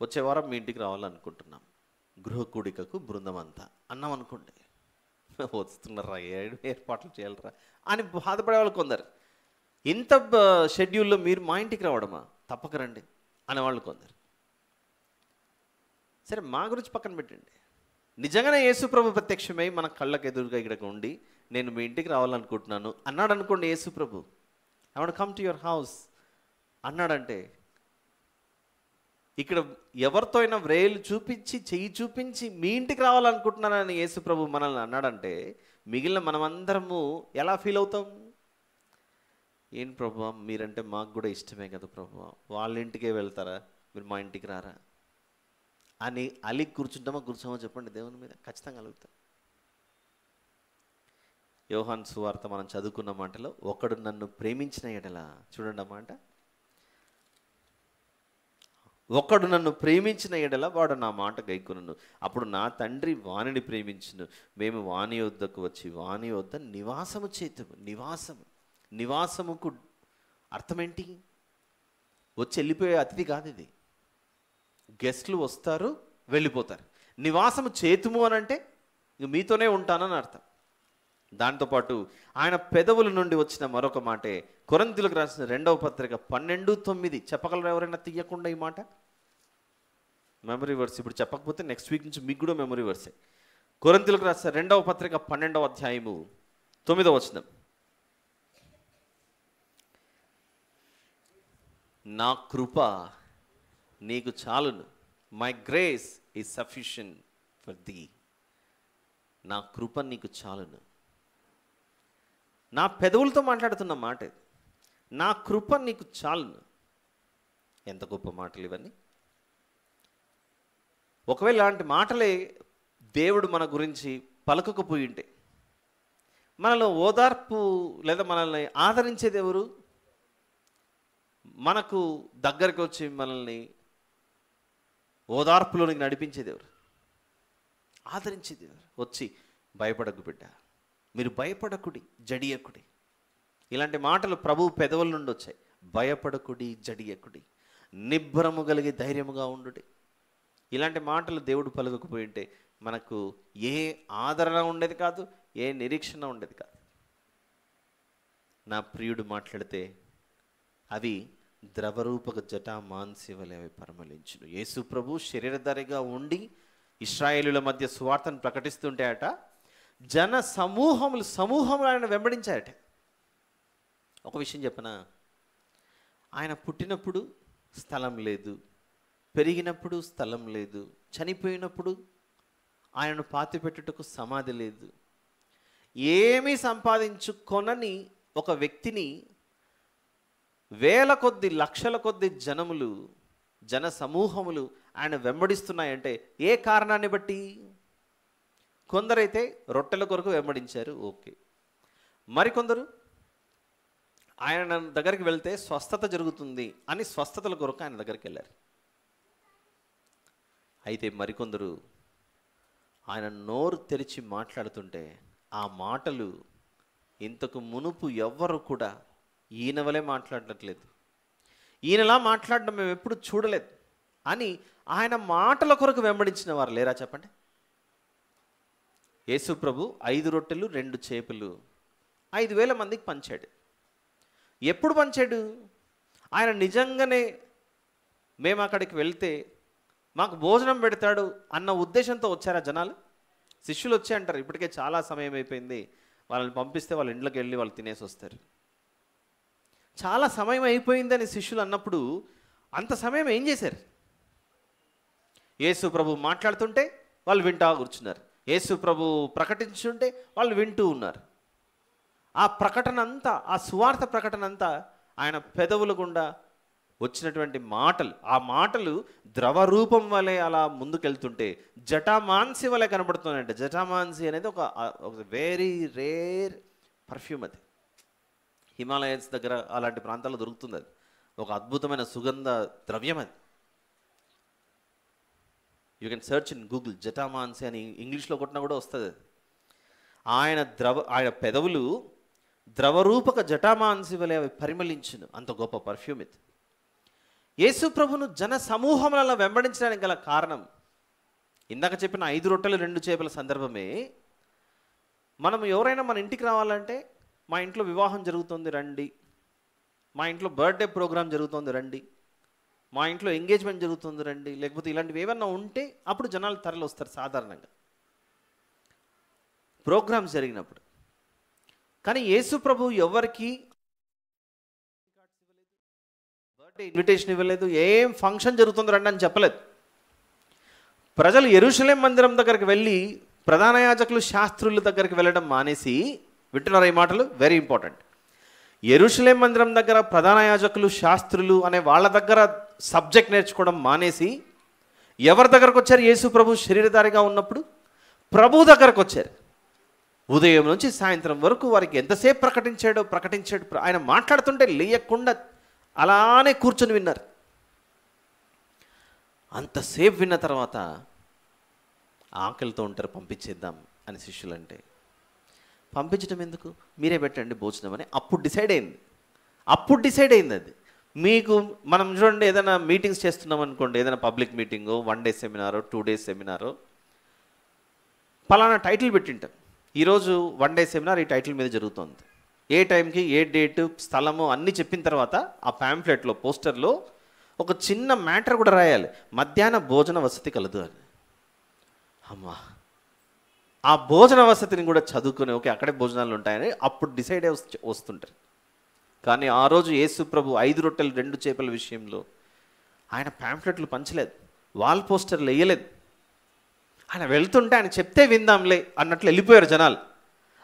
Speaker 1: వచ్చే వారం మీ ఇంటికి రావాలనుకుంటున్నాం, గృహ కూడికకు బృందం అంతా అన్నాం అనుకోండి, వస్తున్నారా, ఏర్పాట్లు చేయాలరా అని బాధపడే వాళ్ళు కొందరు. ఇంత షెడ్యూల్లో మీరు మా ఇంటికి రావడమా, తప్పక రండి అనేవాళ్ళు కొందరు. సరే, మా గురించి పక్కన పెట్టండి. నిజంగానే యేసుప్రభు ప్రత్యక్షమై మన కళ్ళకు ఎదురుగా ఇక్కడ ఉండి, నేను మీ ఇంటికి రావాలనుకుంటున్నాను అన్నాడు అనుకోండి. యేసుప్రభు I want come to your house అన్నాడంటే, ఇక్కడ ఎవరితో అయినా వ్రేలు చూపించి, చెయ్యి చూపించి మీ ఇంటికి రావాలనుకుంటున్నానని యేసుప్రభు మనల్ని అన్నాడంటే, మిగిలిన మనమందరము ఎలా ఫీల్ అవుతాం? ఏం ప్రభు, మీరంటే మాకు కూడా ఇష్టమే కదా ప్రభు, వాళ్ళ ఇంటికే వెళ్తారా, మీరు మా ఇంటికి రారా అని అలిగి కూర్చోమో చెప్పండి. దేవుని మీద ఖచ్చితంగా అలుగుతాం. యోహాను సువార్త మనం చదువుకున్న మాటలో, ఒకడు నన్ను ప్రేమించిన ఎడల, చూడండి ఆ మాట, ఒకడు నన్ను ప్రేమించిన ఎడల వాడు నా మాట గైకొనును, అప్పుడు నా తండ్రి వానిని ప్రేమించును, మేము వాని వద్దకు వచ్చి వాని వద్ద నివాసము చేతుము. నివాసముకు అర్థం ఏంటి? వచ్చి వెళ్ళిపోయే అతిథి కాదు ఇది. గెస్ట్లు వస్తారు, వెళ్ళిపోతారు. నివాసము చేతుము అని అంటే ఇక మీతోనే ఉంటానని అర్థం. దాంతోపాటు ఆయన పెదవుల నుండి వచ్చిన మరొక మాటే కొరింథీయులకు రాసిన 2వ పత్రిక 12:9. చెప్పగలరు ఎవరైనా తీయకుండా ఈ మాట? Memory verse. ఇప్పుడు చెప్పకపోతే నెక్స్ట్ వీక్ నుంచి మీకు కూడా మెమరీ వర్సే. కొరింథీయులకు రాసిన 2వ పత్రిక 12వ అధ్యాయము 9వ వచనం. నా కృప నీకు చాలును, my grace is sufficient for దీ. నా కృప నీకు చాలును. నా పెదవులతో మాట్లాడుతున్న మాట ఇది. నా కృప నీకు చాలును. ఎంత గొప్ప మాటలు ఇవన్నీ. ఒకవేళ ఇలాంటి మాటలే దేవుడు మన గురించి పలకకపోయి ఉంటే, మనలో ఓదార్పు లేదా మనల్ని ఆదరించేది ఎవరు? మనకు దగ్గరికి వచ్చి మనల్ని ఓదార్పులోనికి నడిపించేది ఎవరు? ఆదరించేది ఎవరు? వచ్చి భయపడకు బిడ్డ, మీరు భయపడకుడి, జడియకుడి. ఇలాంటి మాటలు ప్రభువు పెదవుల నుండి వచ్చాయి. భయపడకుడి, జడియకుడి, నిబ్బరము కలిగి ధైర్యముగా ఉండుడి. ఇలాంటి మాటలు దేవుడు పలకకపోయి ఉంటే మనకు ఏ ఆదరణ ఉండేది కాదు, ఏ నిరీక్షణ ఉండేది కాదు. నా ప్రియుడు మాట్లాడితే అవి ద్రవరూపక జటా మాంసి వలె అవి పరిమళించును. యేసు ప్రభు శరీరధారిగా ఉండి ఇశ్రాయేలుల మధ్య సువార్తను ప్రకటిస్తుంటే అట జన సమూహములు ఆయన వెంబడించారట. ఒక విషయం చెప్పనా, ఆయన పుట్టినప్పుడు స్థలం లేదు, పెరిగినప్పుడు స్థలం లేదు, చనిపోయినప్పుడు ఆయనను పాతిపెట్టుటకు సమాధి లేదు. ఏమీ సంపాదించుకొనని ఒక వ్యక్తిని వేల కొద్ది లక్షల కొద్ది జన సమూహములు ఆయన వెంబడిస్తున్నాయంటే ఏ కారణాన్ని బట్టి? కొందరైతే రొట్టెల కొరకు వెంబడించారు, ఓకే. మరికొందరు ఆయన దగ్గరికి వెళ్తే స్వస్థత జరుగుతుంది అని స్వస్థతల కొరకు ఆయన దగ్గరికి వెళ్ళారు. అయితే మరికొందరు ఆయన నోరు తెరిచి మాట్లాడుతుంటే ఆ మాటలు ఇంతకు మునుపు ఎవ్వరు కూడా ఈయన వలె మాట్లాడట్లేదు, ఈయనలా మాట్లాడడం మేము ఎప్పుడు చూడలేదు అని ఆయన మాటల కొరకు వెంబడించిన వారు లేరా చెప్పండి? యేసు ప్రభు 5 రొట్టెలు 2 చేపలు 5,000 మందికి పంచాడు. ఎప్పుడు పంచాడు? ఆయన నిజంగానే మేము అక్కడికి వెళ్తే మాకు భోజనం పెడతాడు అన్న ఉద్దేశంతో వచ్చారా జనాలు? శిష్యులు వచ్చి అంటారు ఇప్పటికే చాలా సమయం అయిపోయింది, వాళ్ళని పంపిస్తే వాళ్ళ ఇంట్లోకి వెళ్ళి వాళ్ళు తినేసి వస్తారు. చాలా సమయం అయిపోయిందని శిష్యులు అన్నప్పుడు అంత సమయం ఏం చేశారు? యేసు ప్రభు మాట్లాడుతుంటే వాళ్ళు వింటా కూర్చున్నారు, యేసు ప్రభు ప్రకటించుంటే వాళ్ళు వింటూ ఉన్నారు. ఆ ప్రకటన అంతా, ఆ సువార్త ప్రకటన అంతా ఆయన పెదవుల గుండా వచ్చినటువంటి మాటలు, ఆ మాటలు ద్రవ రూపం వలె అలా ముందుకెళ్తుంటే జటామాన్సి వలె కనబడుతుందంటే. జటామాన్సి అనేది ఒక వెరీ రేర్ పర్ఫ్యూమ్. అది హిమాలయన్స్ దగ్గర అలాంటి ప్రాంతాల్లో దొరుకుతుంది. అది ఒక అద్భుతమైన సుగంధ ద్రవ్యం. అది you can search in Google, జటామాన్సి అని ఇంగ్లీష్లో కొట్టినా కూడా వస్తుంది. ఆయన పెదవులు ద్రవరూపక జటామాన్సి వలె అవి పరిమళించును. అంత గొప్ప పర్ఫ్యూమ్ ఇది. యేసు ప్రభును జన సమూహములలో వెంబడించడానికి గల కారణం ఇందాక చెప్పిన 5 రొట్టెలు 2 చేపల సందర్భమే. మనం ఎవరైనా మన ఇంటికి రావాలంటే, మా ఇంట్లో వివాహం జరుగుతుంది రండి, మా ఇంట్లో బర్త్డే ప్రోగ్రాం జరుగుతుంది రండి, మా ఇంట్లో ఎంగేజ్మెంట్ జరుగుతుంది రండి, లేకపోతే ఇలాంటివి ఏమన్నా ఉంటే అప్పుడు జనాలు తరలి వస్తారు సాధారణంగా ప్రోగ్రామ్స్ జరిగినప్పుడు. కానీ యేసు ప్రభు ఎవరికి బర్త్డే ఇన్విటేషన్ ఇవ్వలేదు, ఏం ఫంక్షన్ జరుగుతుంది రండి అని చెప్పలేదు. ప్రజలు యెరూషలేం మందిరం దగ్గరికి వెళ్ళి ప్రధాన యాజకులు శాస్త్రుల దగ్గరికి వెళ్ళడం మానేసి, వింటున్నారా ఈ మాటలు? Very important. యెరూషలేం మందిరం దగ్గర ప్రధాన యాజకులు శాస్త్రులు అనే వాళ్ళ దగ్గర సబ్జెక్ట్ నేర్చుకోవడం మానేసి ఎవరి దగ్గరకు వచ్చారు? యేసు ప్రభు శరీరధారిగా ఉన్నప్పుడు ప్రభు దగ్గరకు వచ్చారు. ఉదయం నుంచి సాయంత్రం వరకు వారికి ఎంతసేపు ప్రకటించాడు. ఆయన మాట్లాడుతుంటే లేయకుండా అలానే కూర్చొని విన్నారు. అంతసేపు విన్న తర్వాత ఆకలితో ఉంటారు, పంపించేద్దాం అని శిష్యులంటే, పంపించడం ఎందుకు, మీరే పెట్టండి భోజనం అని అప్పుడు డిసైడ్ అయింది అది. మీకు మనం చూడండి, ఏదైనా మీటింగ్స్ చేస్తున్నాం అనుకోండి, ఏదైనా పబ్లిక్ మీటింగో, 1 డే సెమినారో, 2 డేస్ సెమినారో, పలానా టైటిల్ పెట్టింటాం. ఈరోజు 1 డే సెమినార్ ఈ టైటిల్ మీద జరుగుతుంది, ఏ టైంకి, ఏ డేటు, స్థలము అన్నీ చెప్పిన తర్వాత ఆ ప్యాంఫ్లెట్లో, పోస్టర్లో ఒక చిన్న మ్యాటర్ కూడా రాయాలి, మధ్యాహ్న భోజన వసతి కలదు అని. అమ్మా, ఆ భోజన వసతిని కూడా చదువుకొని ఓకే అక్కడే భోజనాలు ఉంటాయని అప్పుడు డిసైడ్ అయి వస్తుంటారు. కానీ ఆ రోజు యేసు ప్రభు 5 రొట్టెలు 2 చేపల విషయంలో ఆయన ప్యాంఫ్లెట్లు పంచలేదు, వాల్ పోస్టర్లు వేయలేదు. ఆయన వెళ్తుంటే ఆయన చెప్తే విందాంలే అన్నట్లు వెళ్ళిపోయారు జనాలు.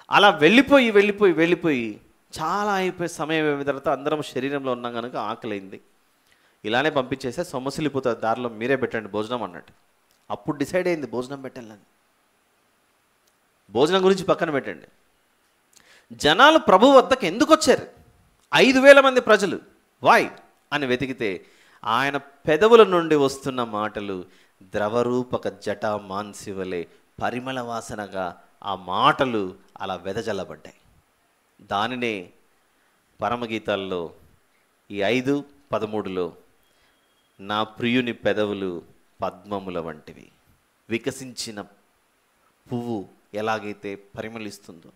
Speaker 1: అలా వెళ్ళిపోయి చాలా అయిపోయి సమయం అయిన తర్వాత అందరం శరీరంలో ఉన్నాం కనుక ఆకలైంది, ఇలానే పంపించేస్తే సొమ్మసిల్లిపోతుంది దారిలో, మీరే పెట్టండి భోజనం అన్నట్టు. అప్పుడు డిసైడ్ అయింది భోజనం పెట్టాలని. భోజనం గురించి పక్కన పెట్టండి, జనాలు ప్రభు వద్దకు ఎందుకు వచ్చారు? 5,000 మంది ప్రజలు, వాయ్ అని వెతికితే ఆయన పెదవుల నుండి వస్తున్న మాటలు ద్రవరూపక జటా మాన్సివలే పరిమళ వాసనగా ఆ మాటలు అలా వెదజల్లబడ్డాయి. దానినే పరమగీతాల్లో ఈ 5:13లో నా ప్రియుని పెదవులు పద్మముల వంటివి, వికసించిన పువ్వు ఎలాగైతే పరిమళిస్తుందో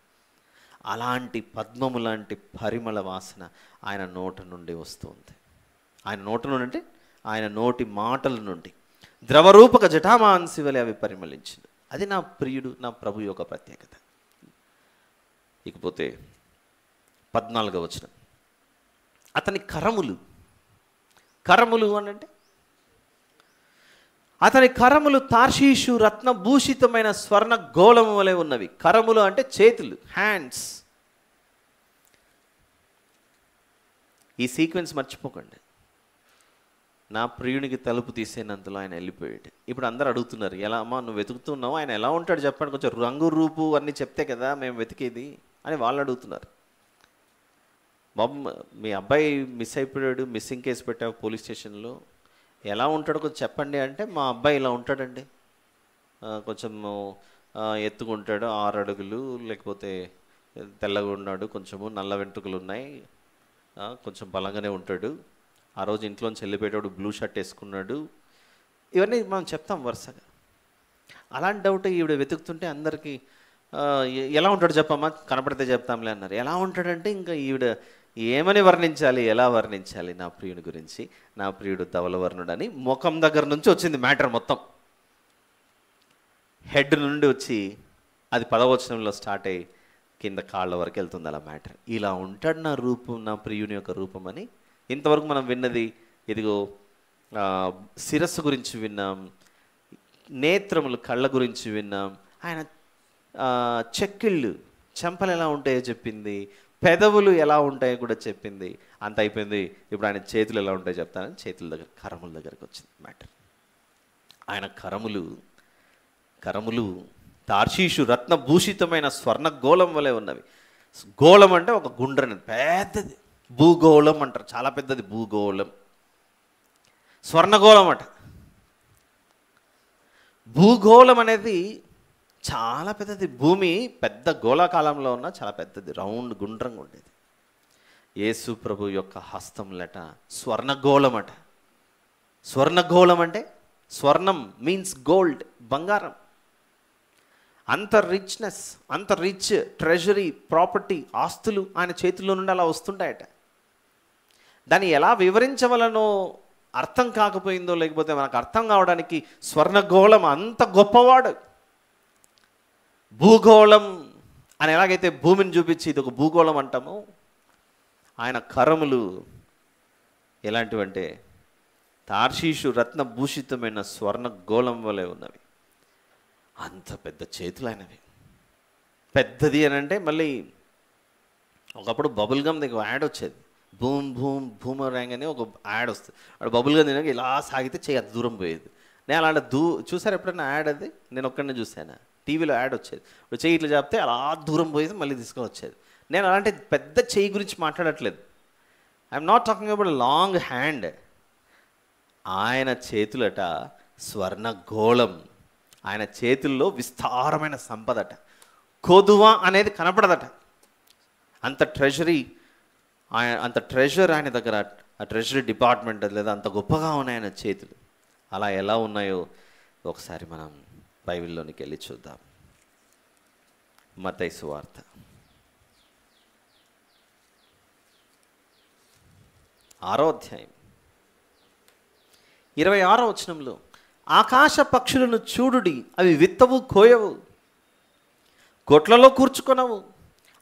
Speaker 1: అలాంటి పద్మము లాంటి పరిమళ వాసన ఆయన నోట నుండి వస్తుంది. ఆయన నోట నుండి అంటే ఆయన నోటి మాటల నుండి ద్రవరూపక జటామాంసి వలె అవి పరిమళించింది. అది నా ప్రియుడు, నా ప్రభు యొక్క ప్రత్యేకత. ఇకపోతే 14వ వచనం, అతని కరములు అని అంటే అతని కరములు తార్షీషు రత్నభూషితమైన స్వర్ణ గోళము వలె ఉన్నవి. కరములు అంటే చేతులు, హ్యాండ్స్. ఈ సీక్వెన్స్ మర్చిపోకండి. నా ప్రియునికి తలుపు తీసేనంతలో ఆయన వెళ్ళిపోయాడు. ఇప్పుడు అందరు అడుగుతున్నారు, ఎలా అమ్మా నువ్వు వెతుకుతున్నావు, ఆయన ఎలా ఉంటాడు చెప్పండి, కొంచెం రంగు రూపు అన్నీ చెప్తే కదా మేము వెతికేది అని వాళ్ళు అడుగుతున్నారు. బాబు, మీ అబ్బాయి మిస్ అయిపోయాడు, మిస్సింగ్ కేసు పెట్టావు పోలీస్ స్టేషన్లో, ఎలా ఉంటాడో కొంచెం చెప్పండి అంటే, మా అబ్బాయి ఇలా ఉంటాడండి, కొంచెం ఎత్తుకుంటాడు, 6 అడుగులు, లేకపోతే తెల్లగా ఉన్నాడు, కొంచెము నల్ల వెంట్రుకలు ఉన్నాయి, కొంచెం బలంగానే ఉంటాడు, ఆ రోజు ఇంట్లోంచి వెళ్ళిపోయేటప్పుడు బ్లూ షర్ట్ వేసుకున్నాడు, ఇవన్నీ మనం చెప్తాం వరుసగా. అలాంటి డౌట్ ఈవిడ వెతుకుతుంటే అందరికీ ఎలా ఉంటాడు చెప్పమ్మా, కనపడితే చెప్తాంలే అన్నారు. ఎలా ఉంటాడంటే ఇంకా ఈవిడ ఏమని వర్ణించాలి, ఎలా వర్ణించాలి నా ప్రియుని గురించి, నా ప్రియుడు ధవలవర్ణుడు అని ముఖం దగ్గర నుంచి వచ్చింది మ్యాటర్ మొత్తం. హెడ్ నుండి వచ్చి అది 10వ వచనంలో స్టార్ట్ అయ్యి కింద కాళ్ళ వరకు వెళ్తుంది అలా మ్యాటర్. ఇలా ఉంటాడు నా రూపం, నా ప్రియుని యొక్క రూపం అని. ఇంతవరకు మనం విన్నది ఇదిగో శిరస్సు గురించి విన్నాం, నేత్రములు కళ్ళ గురించి విన్నాం, ఆయన చెక్కిళ్ళు చెంపలు ఎలా ఉంటాయో చెప్పింది, పెదవులు ఎలా ఉంటాయో కూడా చెప్పింది. అంత అయిపోయింది. ఇప్పుడు ఆయన చేతులు ఎలా ఉంటాయో చెప్తానని చేతుల దగ్గర, కరముల దగ్గరకు వచ్చింది మ్యాటర్. ఆయన కరములు తార్షీషు రత్నభూషితమైన స్వర్ణ గోళం వలె ఉన్నవి. గోళం అంటే ఒక గుండ్రని పెద్దది, భూగోళం అంటారు, చాలా పెద్దది భూగోళం. స్వర్ణగోళం అట. భూగోళం అనేది చాలా పెద్దది. భూమి పెద్ద గోళాకాలంలో ఉన్న చాలా పెద్దది, రౌండ్ గుండ్రంగా ఉండేది. యేసు ప్రభు యొక్క హస్తంలట స్వర్ణగోళం అట. స్వర్ణగోళం అంటే స్వర్ణం మీన్స్ గోల్డ్, బంగారం. అంత రిచ్నెస్, అంత రిచ్ ట్రెజరీ, ప్రాపర్టీ, ఆస్తులు ఆయన చేతుల్లో నుండి అలా వస్తుంటాయట. దాన్ని ఎలా వివరించవలనో అర్థం కాకపోయిందో, లేకపోతే మనకు అర్థం కావడానికి స్వర్ణగోళం అంత గొప్పవాడు. భూగోళం అని ఎలాగైతే భూమిని చూపించి ఇది ఒక భూగోళం అంటామో, ఆయన కరములు ఎలాంటివంటే తార్షీషు రత్నభూషితమైన స్వర్ణ గోళం వలె ఉన్నవి. అంత పెద్ద చేతులు ఆయనవి. పెద్దది అని అంటే మళ్ళీ ఒకప్పుడు బబుల్ గమ్ దగ్గర యాడ్ వచ్చేది, బూమరాంగ్ అని ఒక యాడ్ వస్తుంది. అక్కడ బబుల్ గమ్ తినక ఇలా సాగితే చేయి అంత దూరం పోయేది. నేను అలాంటి చూసారు ఎప్పుడైనా యాడ్? అది నేను ఒక్కడనే చూశాను, టీవీలో యాడ్ వచ్చేది. ఇప్పుడు చెయ్యి ఇట్లా చెప్తే అలా దూరం పోయేది, మళ్ళీ తీసుకొని వచ్చేది. నేను అలాంటి పెద్ద చెయ్యి గురించి మాట్లాడట్లేదు. I'm not talking about long hand. ఆయన చేతులట స్వర్ణగోళం. ఆయన చేతుల్లో విస్తారమైన సంపదట. కొదువ అనేది కనపడదట. అంత ట్రెజర్ ఆయన దగ్గర, ఆ ట్రెజరీ డిపార్ట్మెంట్ లేదా అంత గొప్పగా ఉన్నాయి ఆయన చేతులు. అలా ఎలా ఉన్నాయో ఒకసారి మనం బైబిల్లోనికి వెళ్ళి చూద్దాం. మత్తయి సువార్త 6వ అధ్యాయం 26వ వచనంలో, ఆకాశ పక్షులను చూడుడి, అవి విత్తవు, కోయవు, కొట్లలో కూర్చుకొనవు,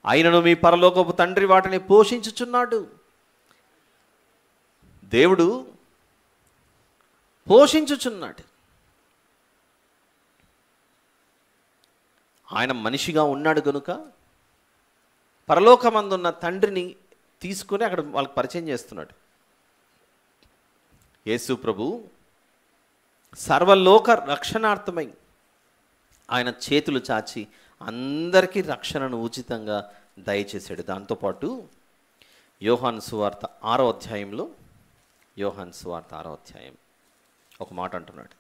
Speaker 1: అయినను మీ పరలోకపు తండ్రి వాటిని పోషించుచున్నాడు. దేవుడు పోషించుచున్నాడు. ఆయన మనిషిగా ఉన్నాడు కనుక పరలోకమందున్న తండ్రిని తీసుకుని అక్కడ వాళ్ళకి పరిచయం చేస్తున్నాడు. యేసు ప్రభు సర్వలోక రక్షణార్థమై ఆయన చేతులు చాచి అందరికీ రక్షణను ఉచితంగా దయచేశాడు. దాంతోపాటు యోహాను సువార్త 6వ అధ్యాయంలో, యోహాను సువార్త 6వ అధ్యాయం ఒక మాట అంటున్నాడు.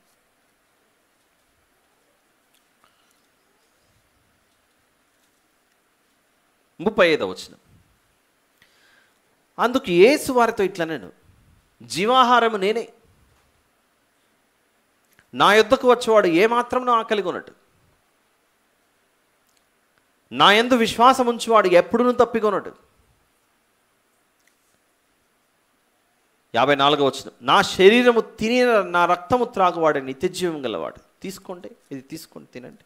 Speaker 1: ముప్పై 35వ వచనం, అందుకు యేసు వారితో ఇట్లా, నేను జీవాహారము నేనే, నా యొద్దకు వచ్చేవాడు ఏమాత్రం ఆకలి కొనడు, నా యందు విశ్వాసం ఉంచువాడు ఎప్పుడునూ తప్పికొనడు. 54వ వచనం, నా శరీరము తిని నా రక్తము త్రాగువాడు నిత్యజీవం గలవాడు. తీసుకోండి, ఇది తీసుకోండి, తినండి.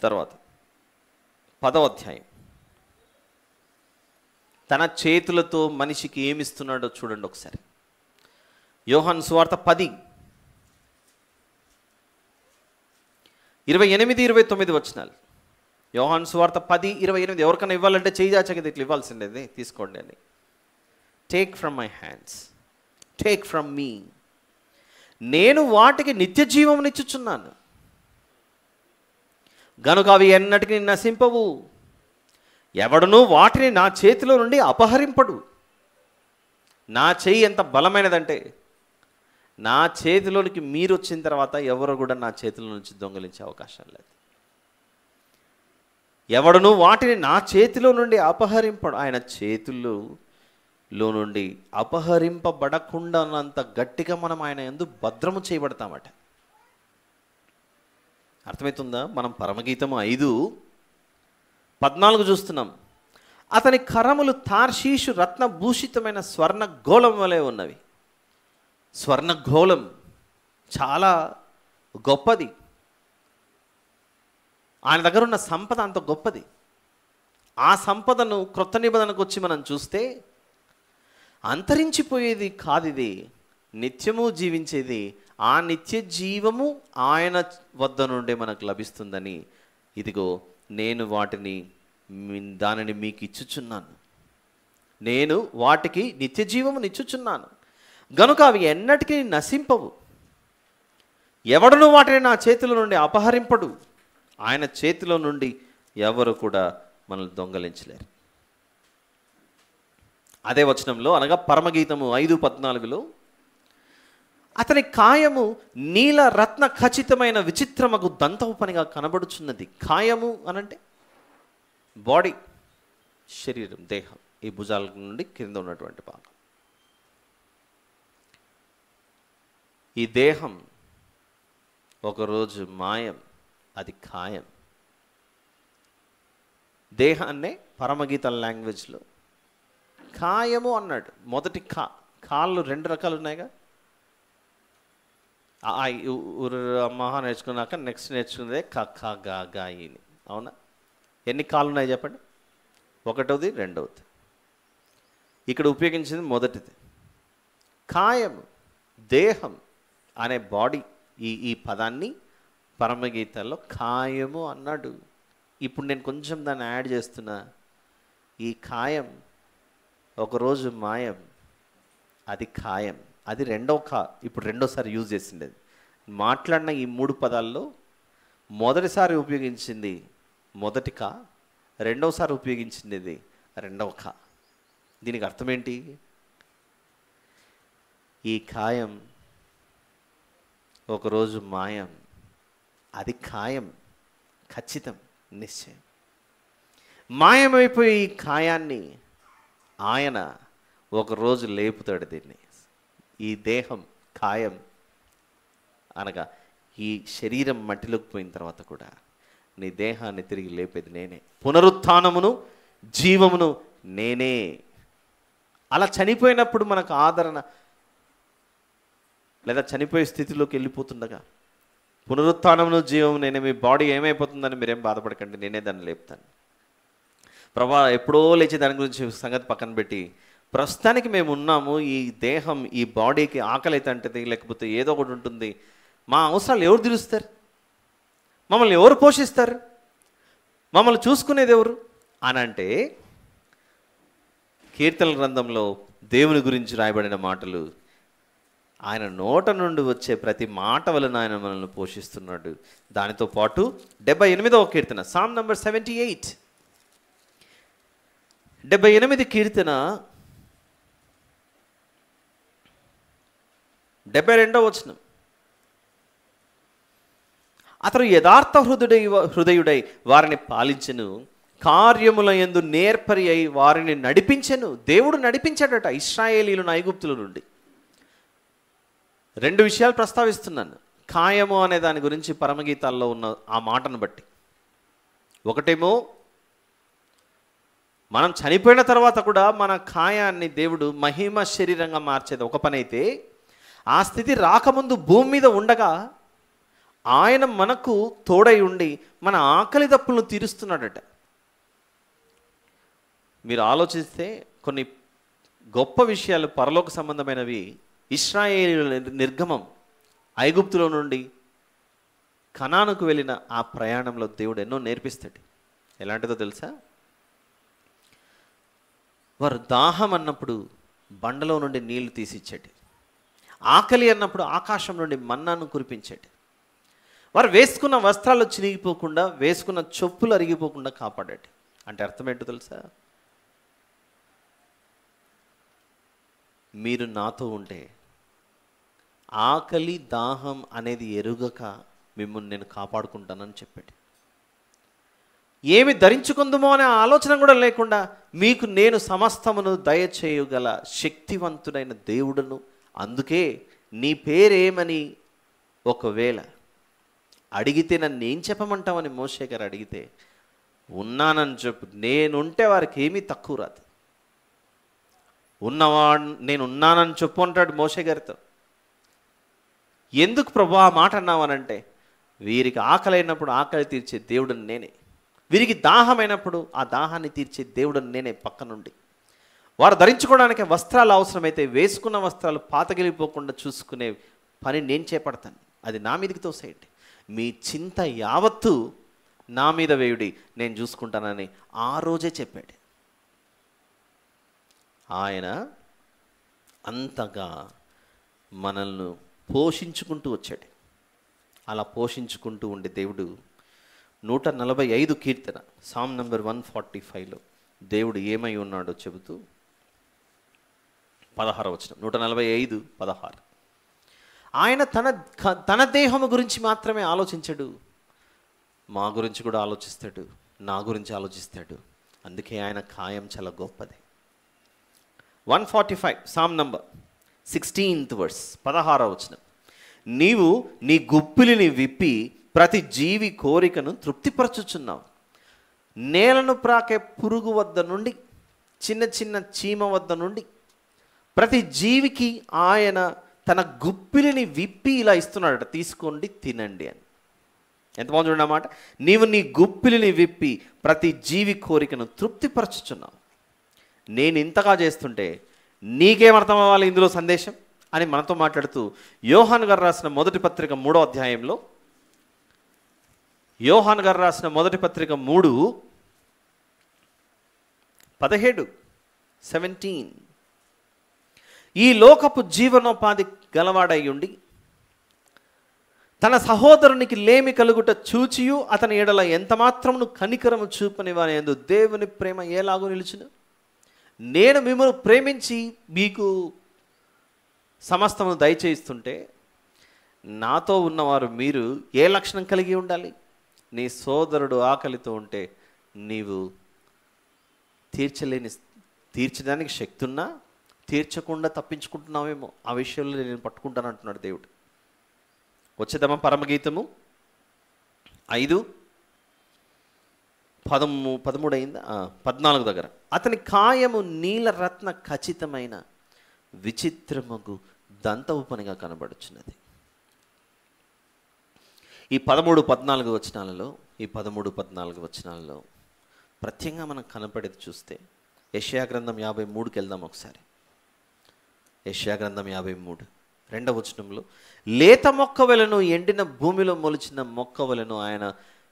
Speaker 1: తర్వాత 10వ అధ్యాయం, తన చేతులతో మనిషికి ఏమిస్తున్నాడో చూడండి ఒకసారి. యోహాను సువార్త 10:28-29 వచనాలు. యోహాను సువార్త 10:28. ఎవరికైనా ఇవ్వాలంటే చేయి చాచక ఇట్లా ఇవ్వాల్సిండేది, తీసుకోండి అని. Take from my hands, take from మీ, నేను వాటికి నిత్య జీవమునిచ్చుచున్నాను గనుక అవి ఎన్నటికి నశింపవు, ఎవడునూ వాటిని నా చేతిలో నుండి అపహరింపడు. నా చెయ్యి ఎంత బలమైనదంటే, నా చేతిలోనికి మీరు వచ్చిన తర్వాత ఎవరు కూడా నా చేతిలో నుంచి దొంగిలించే అవకాశం లేదు. ఎవడునూ వాటిని నా చేతిలో నుండి అపహరింపడు. ఆయన చేతుల్లో నుండి అపహరింపబడకుండా అంత గట్టిగా మనం ఆయన యందు భద్రము చేయబడతామట. అర్థమవుతుందా? మనం పరమగీతము 5:14 చూస్తున్నాం. అతని కరములు తార్షీషు రత్నభూషితమైన స్వర్ణగోళం వలె ఉన్నవి. స్వర్ణగోళం చాలా గొప్పది. ఆయన దగ్గర ఉన్న సంపద అంత గొప్పది. ఆ సంపదను క్రొత్త నిబంధనకు వచ్చి మనం చూస్తే అంతరించిపోయేది కాదు, ఇది నిత్యము జీవించేది. ఆ నిత్య జీవము ఆయన వద్ద నుండే మనకు లభిస్తుందని, ఇదిగో నేను దానిని మీకు ఇచ్చుచున్నాను, నేను వాటికి నిత్య జీవమును ఇచ్చుచున్నాను గనుక అవి ఎన్నటికీ నశింపవు, ఎవడును వాటిని నా చేతిలో నుండి అపహరింపడు. ఆయన చేతిలో నుండి ఎవరు కూడా మనల్ని దొంగలించలేరు. అదే వచనంలో, అనగా పరమగీతము 5:14లో, అతని కాయము నీల రత్న ఖచ్చితమైన విచిత్రమగు దంతపు పనిగా కనబడుచున్నది. కాయము అనంటే బాడీ, శరీరం, దేహం, ఈ భుజాల నుండి కింద ఉన్నటువంటి భాగం. ఈ దేహం ఒకరోజు మాయం, అది ఖాయం. దేహాన్నే పరమగీత లాంగ్వేజ్లో ఖాయము అన్నాడు. మొదటి కాళ్ళు 2 రకాలు ఉన్నాయిగా. మహా నేర్చుకున్నాక నెక్స్ట్ నేర్చుకునేదే గాయిని. అవునా? ఎన్ని కాళ్ళు ఉన్నాయి చెప్పండి? 1వది, 2వది. ఇక్కడ ఉపయోగించింది మొదటిది. కాయము, దేహం అనే బాడీ, ఈ పదాన్ని పరమగీతాల్లో కాయము అన్నాడు. ఇప్పుడు నేను కొంచెం దాన్ని యాడ్ చేస్తున్నా. ఈ కాయం ఒకరోజు మాయం, అది ఖాయం, అది ఇప్పుడు రెండోసారి యూజ్ చేసింది. మాట్లాడిన ఈ 3 పదాల్లో మొదటిసారి ఉపయోగించింది మొదటి కా, రెండవసారి ఉపయోగించింది రెండవ కా. దీనికి అర్థం ఏంటి? ఈ ఖాయం ఒకరోజు మాయం. అది ఖాయం, ఖచ్చితం, నిశ్చయం. మాయమైపోయి ఈ ఖాయాన్ని ఆయన ఒకరోజు లేపుతాడు. దీన్ని, ఈ దేహం ఖాయం అనగా ఈ శరీరం మట్టిలోకి పోయిన తర్వాత కూడా నీ దేహాన్ని తిరిగి లేపేది నేనే. పునరుత్థానమును జీవమును నేనే. అలా చనిపోయినప్పుడు మనకు ఆదరణ లేదా చనిపోయే స్థితిలోకి వెళ్ళిపోతుండగా పునరుత్థానమును జీవము నేనే. మీ బాడీ ఏమైపోతుందని మీరేం బాధపడకండి, నేనే దాన్ని లేపుతాను. ప్రభా ఎప్పుడో లేచి దాని గురించి సంగతి పక్కన పెట్టి ప్రస్తుతానికి మేము ఉన్నాము. ఈ దేహం, ఈ బాడీకి ఆకలి అయితే అంటది, లేకపోతే ఏదో ఒకటి ఉంటుంది. మా అవసరాలు ఎవరు తీరుస్తారు? మమ్మల్ని ఎవరు పోషిస్తారు? మమ్మల్ని చూసుకునేది ఎవరు అని అంటే, కీర్తన గ్రంథంలో దేవుని గురించి రాయబడిన మాటలు, ఆయన నోట నుండి వచ్చే ప్రతి మాట వలన ఆయన మనల్ని పోషిస్తున్నాడు. దానితో పాటు 78వ కీర్తన, సామ్ నంబర్ 78, 78 కీర్తన 72వ వచనం. అతడు యథార్థ హృదయుడై వారిని పాలించెను, కార్యముల యందు నేర్పరి అయి వారిని నడిపించెను. దేవుడు నడిపించాడట ఇశ్రాయేలీయులను ఐగుప్తుల నుండి. 2 విషయాలు ప్రస్తావిస్తున్నాను ఖాయము అనే దాని గురించి పరమగీతాల్లో ఉన్న ఆ మాటను బట్టి. ఒకటేమో మనం చనిపోయిన తర్వాత కూడా మన ఖాయాన్ని దేవుడు మహిమ శరీరంగా మార్చేది ఒక పని అయితే, ఆ స్థితి రాకముందు భూమి మీద ఉండగా ఆయన మనకు తోడై ఉండి మన ఆకలి దప్పులను తీరుస్తున్నాడట. మీరు ఆలోచిస్తే కొన్ని గొప్ప విషయాలు పరలోక సంబంధమైనవి ఇశ్రాయేలీయుల నిర్గమం, ఐగుప్తులో నుండి కనానుకు వెళ్ళిన ఆ ప్రయాణంలో దేవుడు ఎన్నో నేర్పిస్తాడు. ఎలాంటిదో తెలుసా? వారు దాహం అన్నప్పుడు బండలో నుండి నీళ్లు తీసిచ్చాడు. ఆకలి అన్నప్పుడు ఆకాశం నుండి మన్నాను కురిపించాడు. వారు వేసుకున్న వస్త్రాలు చినిగిపోకుండా, వేసుకున్న చెప్పులు అరిగిపోకుండా కాపాడాడు. అంటే అర్థం ఏంటో తెలుసా? మీరు నాతో ఉంటే ఆకలి దాహం అనేది ఎరుగక మిమ్మల్ని నేను కాపాడుకుంటానని చెప్పాడు. ఏమి ధరించుకుందుమో అనే ఆలోచన కూడా లేకుండా మీకు నేను సమస్తమును దయచేయగల శక్తివంతుడైన దేవుడును. అందుకే నీ పేరేమని ఒకవేళ అడిగితే నన్ను ఏం చెప్పమంటామని మోషే గారు అడిగితే, ఉన్నానని చెప్పు. నేనుంటే వారికి ఏమీ తక్కువ రాదు. ఉన్నవాడు నేను ఉన్నానని చెప్పు అంటాడు మోషే గారితో. ఎందుకు ప్రభు ఆ మాట అన్నావనంటే, వీరికి ఆకలి అయినప్పుడు ఆకలి తీర్చే దేవుడని నేనే, వీరికి దాహమైనప్పుడు ఆ దాహాన్ని తీర్చే దేవుడని నేనే పక్క నుండి. వారు ధరించుకోవడానికి వస్త్రాలు అవసరమైతే వేసుకున్న వస్త్రాలు పాతగిలిపోకుండా చూసుకునే పని నేను చేపడతాను. అది నా మీదకి తోసేయండి. మీ చింత యావత్తు నా మీద వేయుడి, నేను చూసుకుంటానని ఆ రోజే చెప్పాడు. ఆయన అంతగా మనల్ని పోషించుకుంటూ వచ్చాడు. అలా పోషించుకుంటూ ఉండే దేవుడు 145 కీర్తన, సామ్ నంబర్ 145లో దేవుడు ఏమై ఉన్నాడో చెబుతూ 16వ వచనం, 145:16. ఆయన తన దేహము గురించి మాత్రమే ఆలోచించడు, మా గురించి కూడా ఆలోచిస్తాడు, నా గురించి ఆలోచిస్తాడు. అందుకే ఆయన ఖాయం చాలా గొప్పది. 145 సామ్ నంబర్ 16th verse, 16వ వచనం. నీవు నీ గుప్పిలిని విప్పి ప్రతి జీవి కోరికను తృప్తిపరచుచున్నావు. నేలను ప్రాకే పురుగు వద్ద నుండి, చిన్న చిన్న చీమ వద్ద నుండి ప్రతి జీవికి ఆయన తన గుప్పిలిని విప్పి ఇలా ఇస్తున్నాడట, తీసుకోండి తినండి అని. ఎంత బాగుంది చూడండి అన్నమాట. నీవు నీ గుప్పిలిని విప్పి ప్రతి జీవి కోరికను తృప్తిపరచుచున్నావు. నేను ఇంతగా చేస్తుంటే నీకేమర్థం అవ్వాలి ఇందులో సందేశం అని మనతో మాట్లాడుతూ యోహాను గారు రాసిన మొదటి పత్రిక 3వ అధ్యాయంలో, యోహాను గారు రాసిన మొదటి పత్రిక 3:17 ఈ లోకపు జీవనోపాధి గలవాడై ఉండి తన సహోదరునికి లేమి కలుగుట చూచియు అతని ఎడల ఎంత మాత్రమును కనికరము చూపని వాని యందు దేవుని ప్రేమ ఎలాగో నిలుచును. నేను మిమ్మల్ని ప్రేమించి మీకు సమస్తము దయచేయిస్తుంటే నాతో ఉన్నవారు మీరు ఏ లక్షణం కలిగి ఉండాలి? నీ సోదరుడు ఆకలితో ఉంటే నీవు తీర్చడానికి శక్తి ఉన్నా తీర్చకుండా తప్పించుకుంటున్నావేమో, ఆ విషయంలో నేను పట్టుకుంటాను అంటున్నాడు దేవుడు. వచ్చేద్దామా పరమగీతము 5:13 అయిందా? 14 దగ్గర. అతని కాయము నీలరత్న ఖచ్చితమైన విచిత్రముగు దంతవు పనిగా కనబడుచున్నది. ఈ 13-14 వచనాలలో ప్రత్యేకంగా మనకు కనపడేది చూస్తే యెషయా గ్రంథం 53కి వెళ్దాం ఒకసారి. యెషయా గ్రంథం 53 2వ వచనంలో, లేత మొక్క వలెను ఎండిన భూమిలో మొలిచిన మొక్క వలెను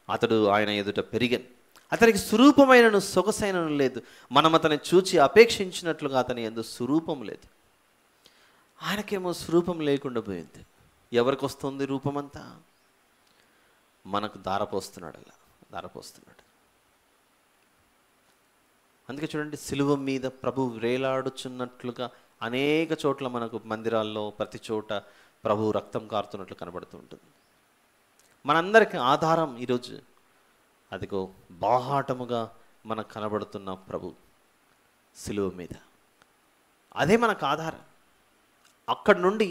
Speaker 1: అతడు ఆయన ఎదుట పెరిగెను. అతనికి స్వరూపమైనను సొగసైనను లేదు, మనం అతని చూచి అపేక్షించినట్లుగా అతని యందు స్వరూపం లేదు. ఆయనకేమో స్వరూపం లేకుండా పోయింది. ఎవరికి వస్తుంది రూపమంతా? మనకు దారపోస్తున్నాడు. అందుకే చూడండి, సిలువ మీద ప్రభు వేలాడుచున్నట్లుగా అనేక చోట్ల మనకు మందిరాల్లో ప్రతి చోట ప్రభు రక్తం కారుతున్నట్లు కనబడుతూ ఉంటుంది. మనందరికీ ఆధారం ఈరోజు అదిగో బాహాటముగా మనకు కనబడుతున్న ప్రభు సిలువ మీద. అదే మనకు ఆధారం. అక్కడి నుండి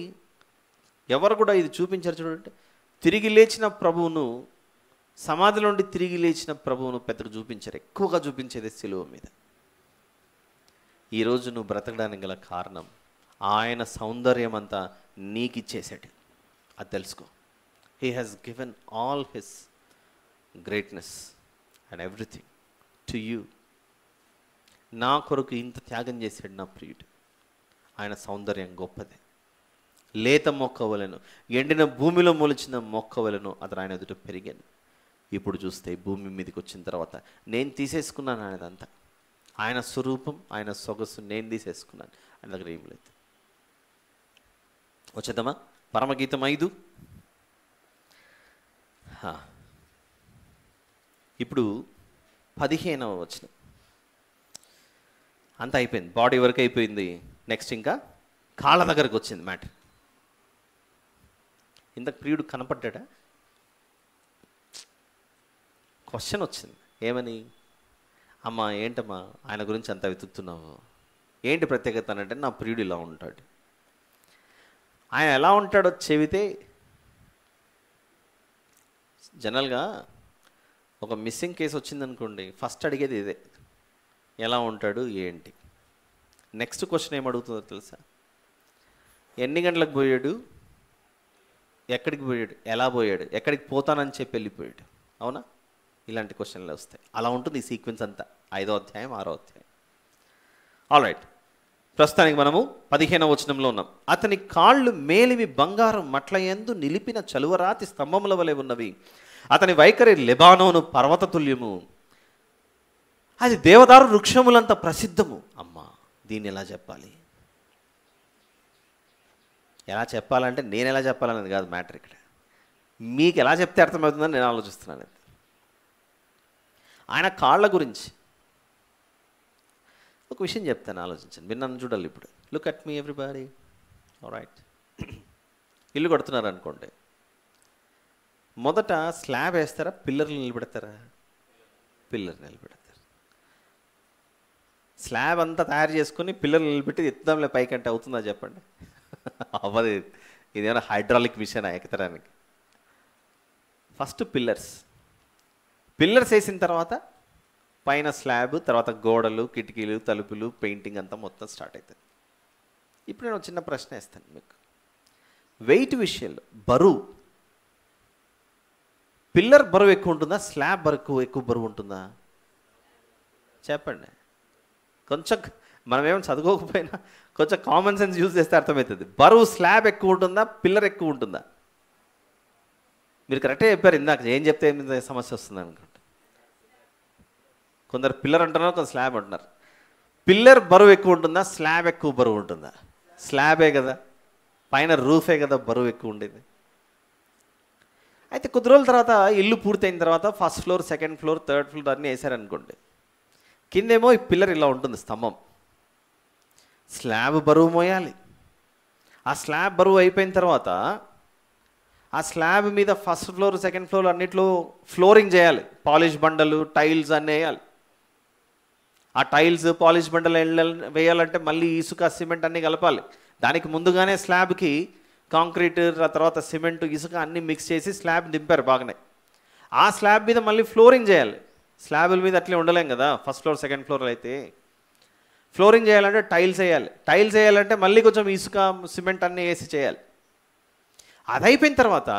Speaker 1: ఎవరు కూడా ఇది చూపించారు చూడండి. తిరిగి లేచిన ప్రభువును, సమాధిలో నుండి తిరిగి లేచిన ప్రభువును పెద్దగా చూపించారు. ఎక్కువగా చూపించేది సిలువ మీద. ఈరోజు నువ్వు బ్రతకడానికి గల కారణం ఆయన సౌందర్యం అంతా నీకు ఇచ్చేసాడు. అది తెలుసుకో. He has given all his greatness and everything to you. నా కొరకు ఇంత త్యాగం చేశాడు నా ప్రియుడు. ఆయన సౌందర్యం గొప్పదే. లేత మొక్క వలెను ఎండిన భూమిలో మొలిచిన మొక్క వలెను అతను ఆయన ఎదుట పెరిగాను. ఇప్పుడు చూస్తే భూమి మీదకి వచ్చిన తర్వాత నేను తీసేసుకున్నాను ఆయనదంతా. ఆయన స్వరూపం, ఆయన సొగసు నేను తీసేసుకున్నాను. ఆయన దగ్గర ఏం లేదు. వచ్చేద్దామా పరమగీతం 5. ఇప్పుడు 15వ వచనం. అంతా అయిపోయింది, బాడీ వరకు అయిపోయింది. నెక్స్ట్ ఇంకా కాళ్ళ దగ్గరకు వచ్చింది మ్యాటర్. ఇంతకు ప్రియుడు కనపడ్డా? క్వశ్చన్ వచ్చింది. ఏమని? అమ్మ ఏంటమ్మా ఆయన గురించి అంత వెతుకుతున్నావు? ఏంటి ప్రత్యేకత అంటే, నా ప్రియుడు ఇలా ఉంటాడు. ఆయన ఎలా ఉంటాడో చెబితే, జనరల్గా ఒక మిస్సింగ్ కేసు వచ్చిందనుకోండి, ఫస్ట్ అడిగేది ఇదే, ఎలా ఉంటాడు ఏంటి. నెక్స్ట్ క్వశ్చన్ ఏమడుగుతుందో తెలుసా? ఎన్ని గంటలకు పోయాడు, ఎక్కడికి పోయాడు, ఎలా పోయాడు, ఎక్కడికి పోతానని చెప్పి వెళ్ళిపోయాడు. అవునా? ఇలాంటి క్వశ్చన్లు వస్తాయి. అలా ఉంటుంది ఈ సీక్వెన్స్ అంతా. 5వ అధ్యాయం 6వ అధ్యాయం. ఆల్ రైట్, ప్రస్తుతానికి మనము 15వ వచనంలో ఉన్నాం. అతని కాళ్ళు మేలివి బంగారం మట్లయందు నిలిపిన చలువరాతి స్తంభముల వలె ఉన్నవి. అతని వైఖరి లెబానోను పర్వత తుల్యము, అది దేవదారు వృక్షములంత ప్రసిద్ధము. అమ్మా, దీన్ని ఎలా చెప్పాలి? ఎలా చెప్పాలంటే నేను ఎలా చెప్పాలనేది కాదు మ్యాటర్. ఇక్కడ మీకు ఎలా చెప్తే అర్థమవుతుందని నేను ఆలోచిస్తున్నాను. ఆయన కాళ్ళ గురించి ఒక విషయం చెప్తాను, ఆలోచించండి. మీరు నన్ను చూడాలి ఇప్పుడు. Look at me everybody. Alright, ఇల్లు కడుతున్నారు అనుకోండి. మొదట స్లాబ్ వేస్తారా, పిల్లర్లు నిలబెడతారా? పిల్లర్ నిలబెడతారు. స్లాబ్ అంతా తయారు చేసుకొని పిల్లర్లు నిలబెట్టి ఎత్తుదాంలే పైకి అంటే అవుతుందా చెప్పండి? అవ్వదు. ఇదేమైనా హైడ్రాలిక్ మిషన్ ఎక్కడానికి? ఫస్ట్ పిల్లర్స్ వేసిన తర్వాత పైన స్లాబ్, తర్వాత గోడలు, కిటికీలు, తలుపులు, పెయింటింగ్ అంతా మొత్తం స్టార్ట్ అవుతుంది. ఇప్పుడు నేను చిన్న ప్రశ్న వేస్తాను మీకు. వెయిట్ విషయంలో బరువు, పిల్లర్ బరువు ఎక్కువ ఉంటుందా, స్లాబ్ బరువు ఎక్కువ బరువు ఉంటుందా? చెప్పండి. కొంచెం మనమేమో చదువుకోకపోయినా కొంచెం కామన్ సెన్స్ యూజ్ చేస్తే అర్థమవుతుంది. బరువు స్లాబ్ ఎక్కువ ఉంటుందా, పిల్లర్ ఎక్కువ ఉంటుందా? మీరు కరెక్టే చెప్పారు. ఇందాక ఏం చెప్తే ఏమి సమస్య వస్తుంది అనుకుంటా. కొందరు పిల్లర్ అంటున్నారు, కొందరు స్లాబ్ అంటున్నారు. పిల్లర్ బరువు ఎక్కువ ఉంటుందా, స్లాబ్ ఎక్కువ బరువు ఉంటుందా? స్లాబే కదా, పైన రూఫే కదా బరువు ఎక్కువ ఉండేది. అయితే కొద్ది రోజుల తర్వాత ఇల్లు పూర్తయిన తర్వాత first floor, second floor, third floor అన్నీ వేసారనుకోండి. కిందేమో ఈ పిల్లర్ ఇలా ఉంటుంది, స్తంభం. స్లాబ్ బరువు మోయాలి, ఆ స్లాబ్ బరువు అయిపోయిన తర్వాత ఆ స్లాబ్ మీద ఫస్ట్ ఫ్లోర్ సెకండ్ ఫ్లోర్ అన్నిట్లో ఫ్లోరింగ్ చేయాలి, పాలిష్ బండలు టైల్స్ అన్నీ వేయాలి. ఆ టైల్స్ పాలిష్ బండలు వేయాలంటే మళ్ళీ ఇసుక సిమెంట్ అన్నీ కలపాలి. దానికి ముందుగానే స్లాబ్కి కాంక్రీట్, తర్వాత సిమెంట్ ఇసుక అన్నీ మిక్స్ చేసి స్లాబ్ దింపారు బాగానే. ఆ స్లాబ్ మీద మళ్ళీ ఫ్లోరింగ్ చేయాలి. స్లాబుల మీద అట్లే ఉండలేం కదా, ఫస్ట్ ఫ్లోర్ సెకండ్ ఫ్లోర్ అయితే. ఫ్లోరింగ్ చేయాలంటే టైల్స్ వేయాలి, టైల్స్ వేయాలంటే మళ్ళీ కొంచెం ఇసుక సిమెంట్ అన్నీ వేసి చేయాలి. అది అయిపోయిన తర్వాత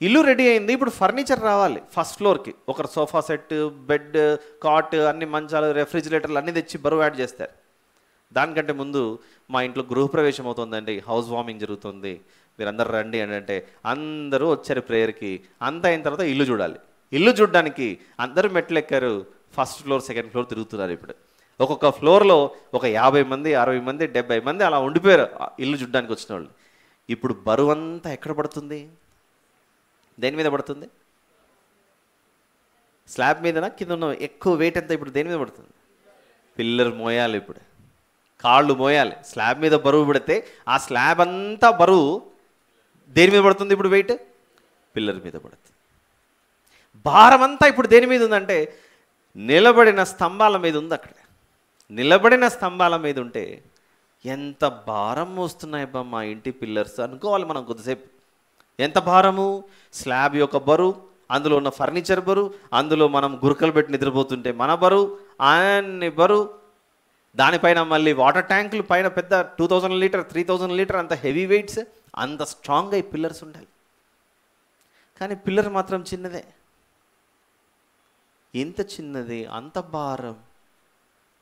Speaker 1: ఇల్లు రెడీ అయింది. ఇప్పుడు ఫర్నిచర్ రావాలి ఫస్ట్ ఫ్లోర్కి. ఒక సోఫా సెట్, బెడ్, కాట్, అన్ని మంచాలు, రెఫ్రిజిరేటర్లు అన్నీ తెచ్చి బరువు యాడ్ చేస్తారు. దానికంటే ముందు మా ఇంట్లో గృహప్రవేశం అవుతుందండి, హౌస్ వార్మింగ్ జరుగుతుంది, మీరందరూ రండి అని అంటే అందరూ వచ్చారు ప్రేయర్కి. అంత అయిన తర్వాత ఇల్లు చూడాలి. ఇల్లు చూడడానికి అందరూ మెట్లు ఎక్కారు, ఫస్ట్ ఫ్లోర్ సెకండ్ ఫ్లోర్ తిరుగుతున్నారు. ఇప్పుడు ఒక్కొక్క ఫ్లోర్లో ఒక 50 మంది, 60 మంది, 70 మంది అలా ఉండిపోయారు ఇల్లు చూడడానికి వచ్చిన వాళ్ళు. ఇప్పుడు బరువు అంతా ఎక్కడ పడుతుంది? దేని మీద పడుతుంది? స్లాబ్ మీదనా కింద ఉన్న ఎక్కువ వెయిట్ అంతా ఇప్పుడు దేని మీద పడుతుంది? పిల్లర్ మోయాలి, ఇప్పుడు కాళ్ళు మోయాలి. స్లాబ్ మీద బరువు పెడితే ఆ స్లాబ్ అంతా బరువు దేని మీద పడుతుంది? ఇప్పుడు వెయిట్ పిల్లర్ మీద పడుతుంది. భారం అంతా ఇప్పుడు దేని మీద ఉందంటే నిలబడిన స్తంభాల మీద ఉంది. అక్కడ నిలబడిన స్తంభాల మీద ఉంటే ఎంత భారం మోస్తున్నాయి బా మా ఇంటి పిల్లర్స్ అనుకోవాలి మనం కొద్దిసేపు. ఎంత భారము! స్లాబ్ యొక్క బరువు, అందులో ఉన్న ఫర్నిచర్ బరువు, అందులో మనం గురకలు పెట్టి నిద్రపోతుంటే మన బరువు, అన్ని బరువు. దానిపైన మళ్ళీ వాటర్ ట్యాంకులు పైన పెద్ద 2000 లీటర్ 3000 లీటర్ అంత హెవీ వెయిట్స్, అంత స్ట్రాంగ్గా ఈ పిల్లర్స్ ఉండాలి. కానీ పిల్లర్ మాత్రం చిన్నదే. ఎంత చిన్నది, అంత భారం.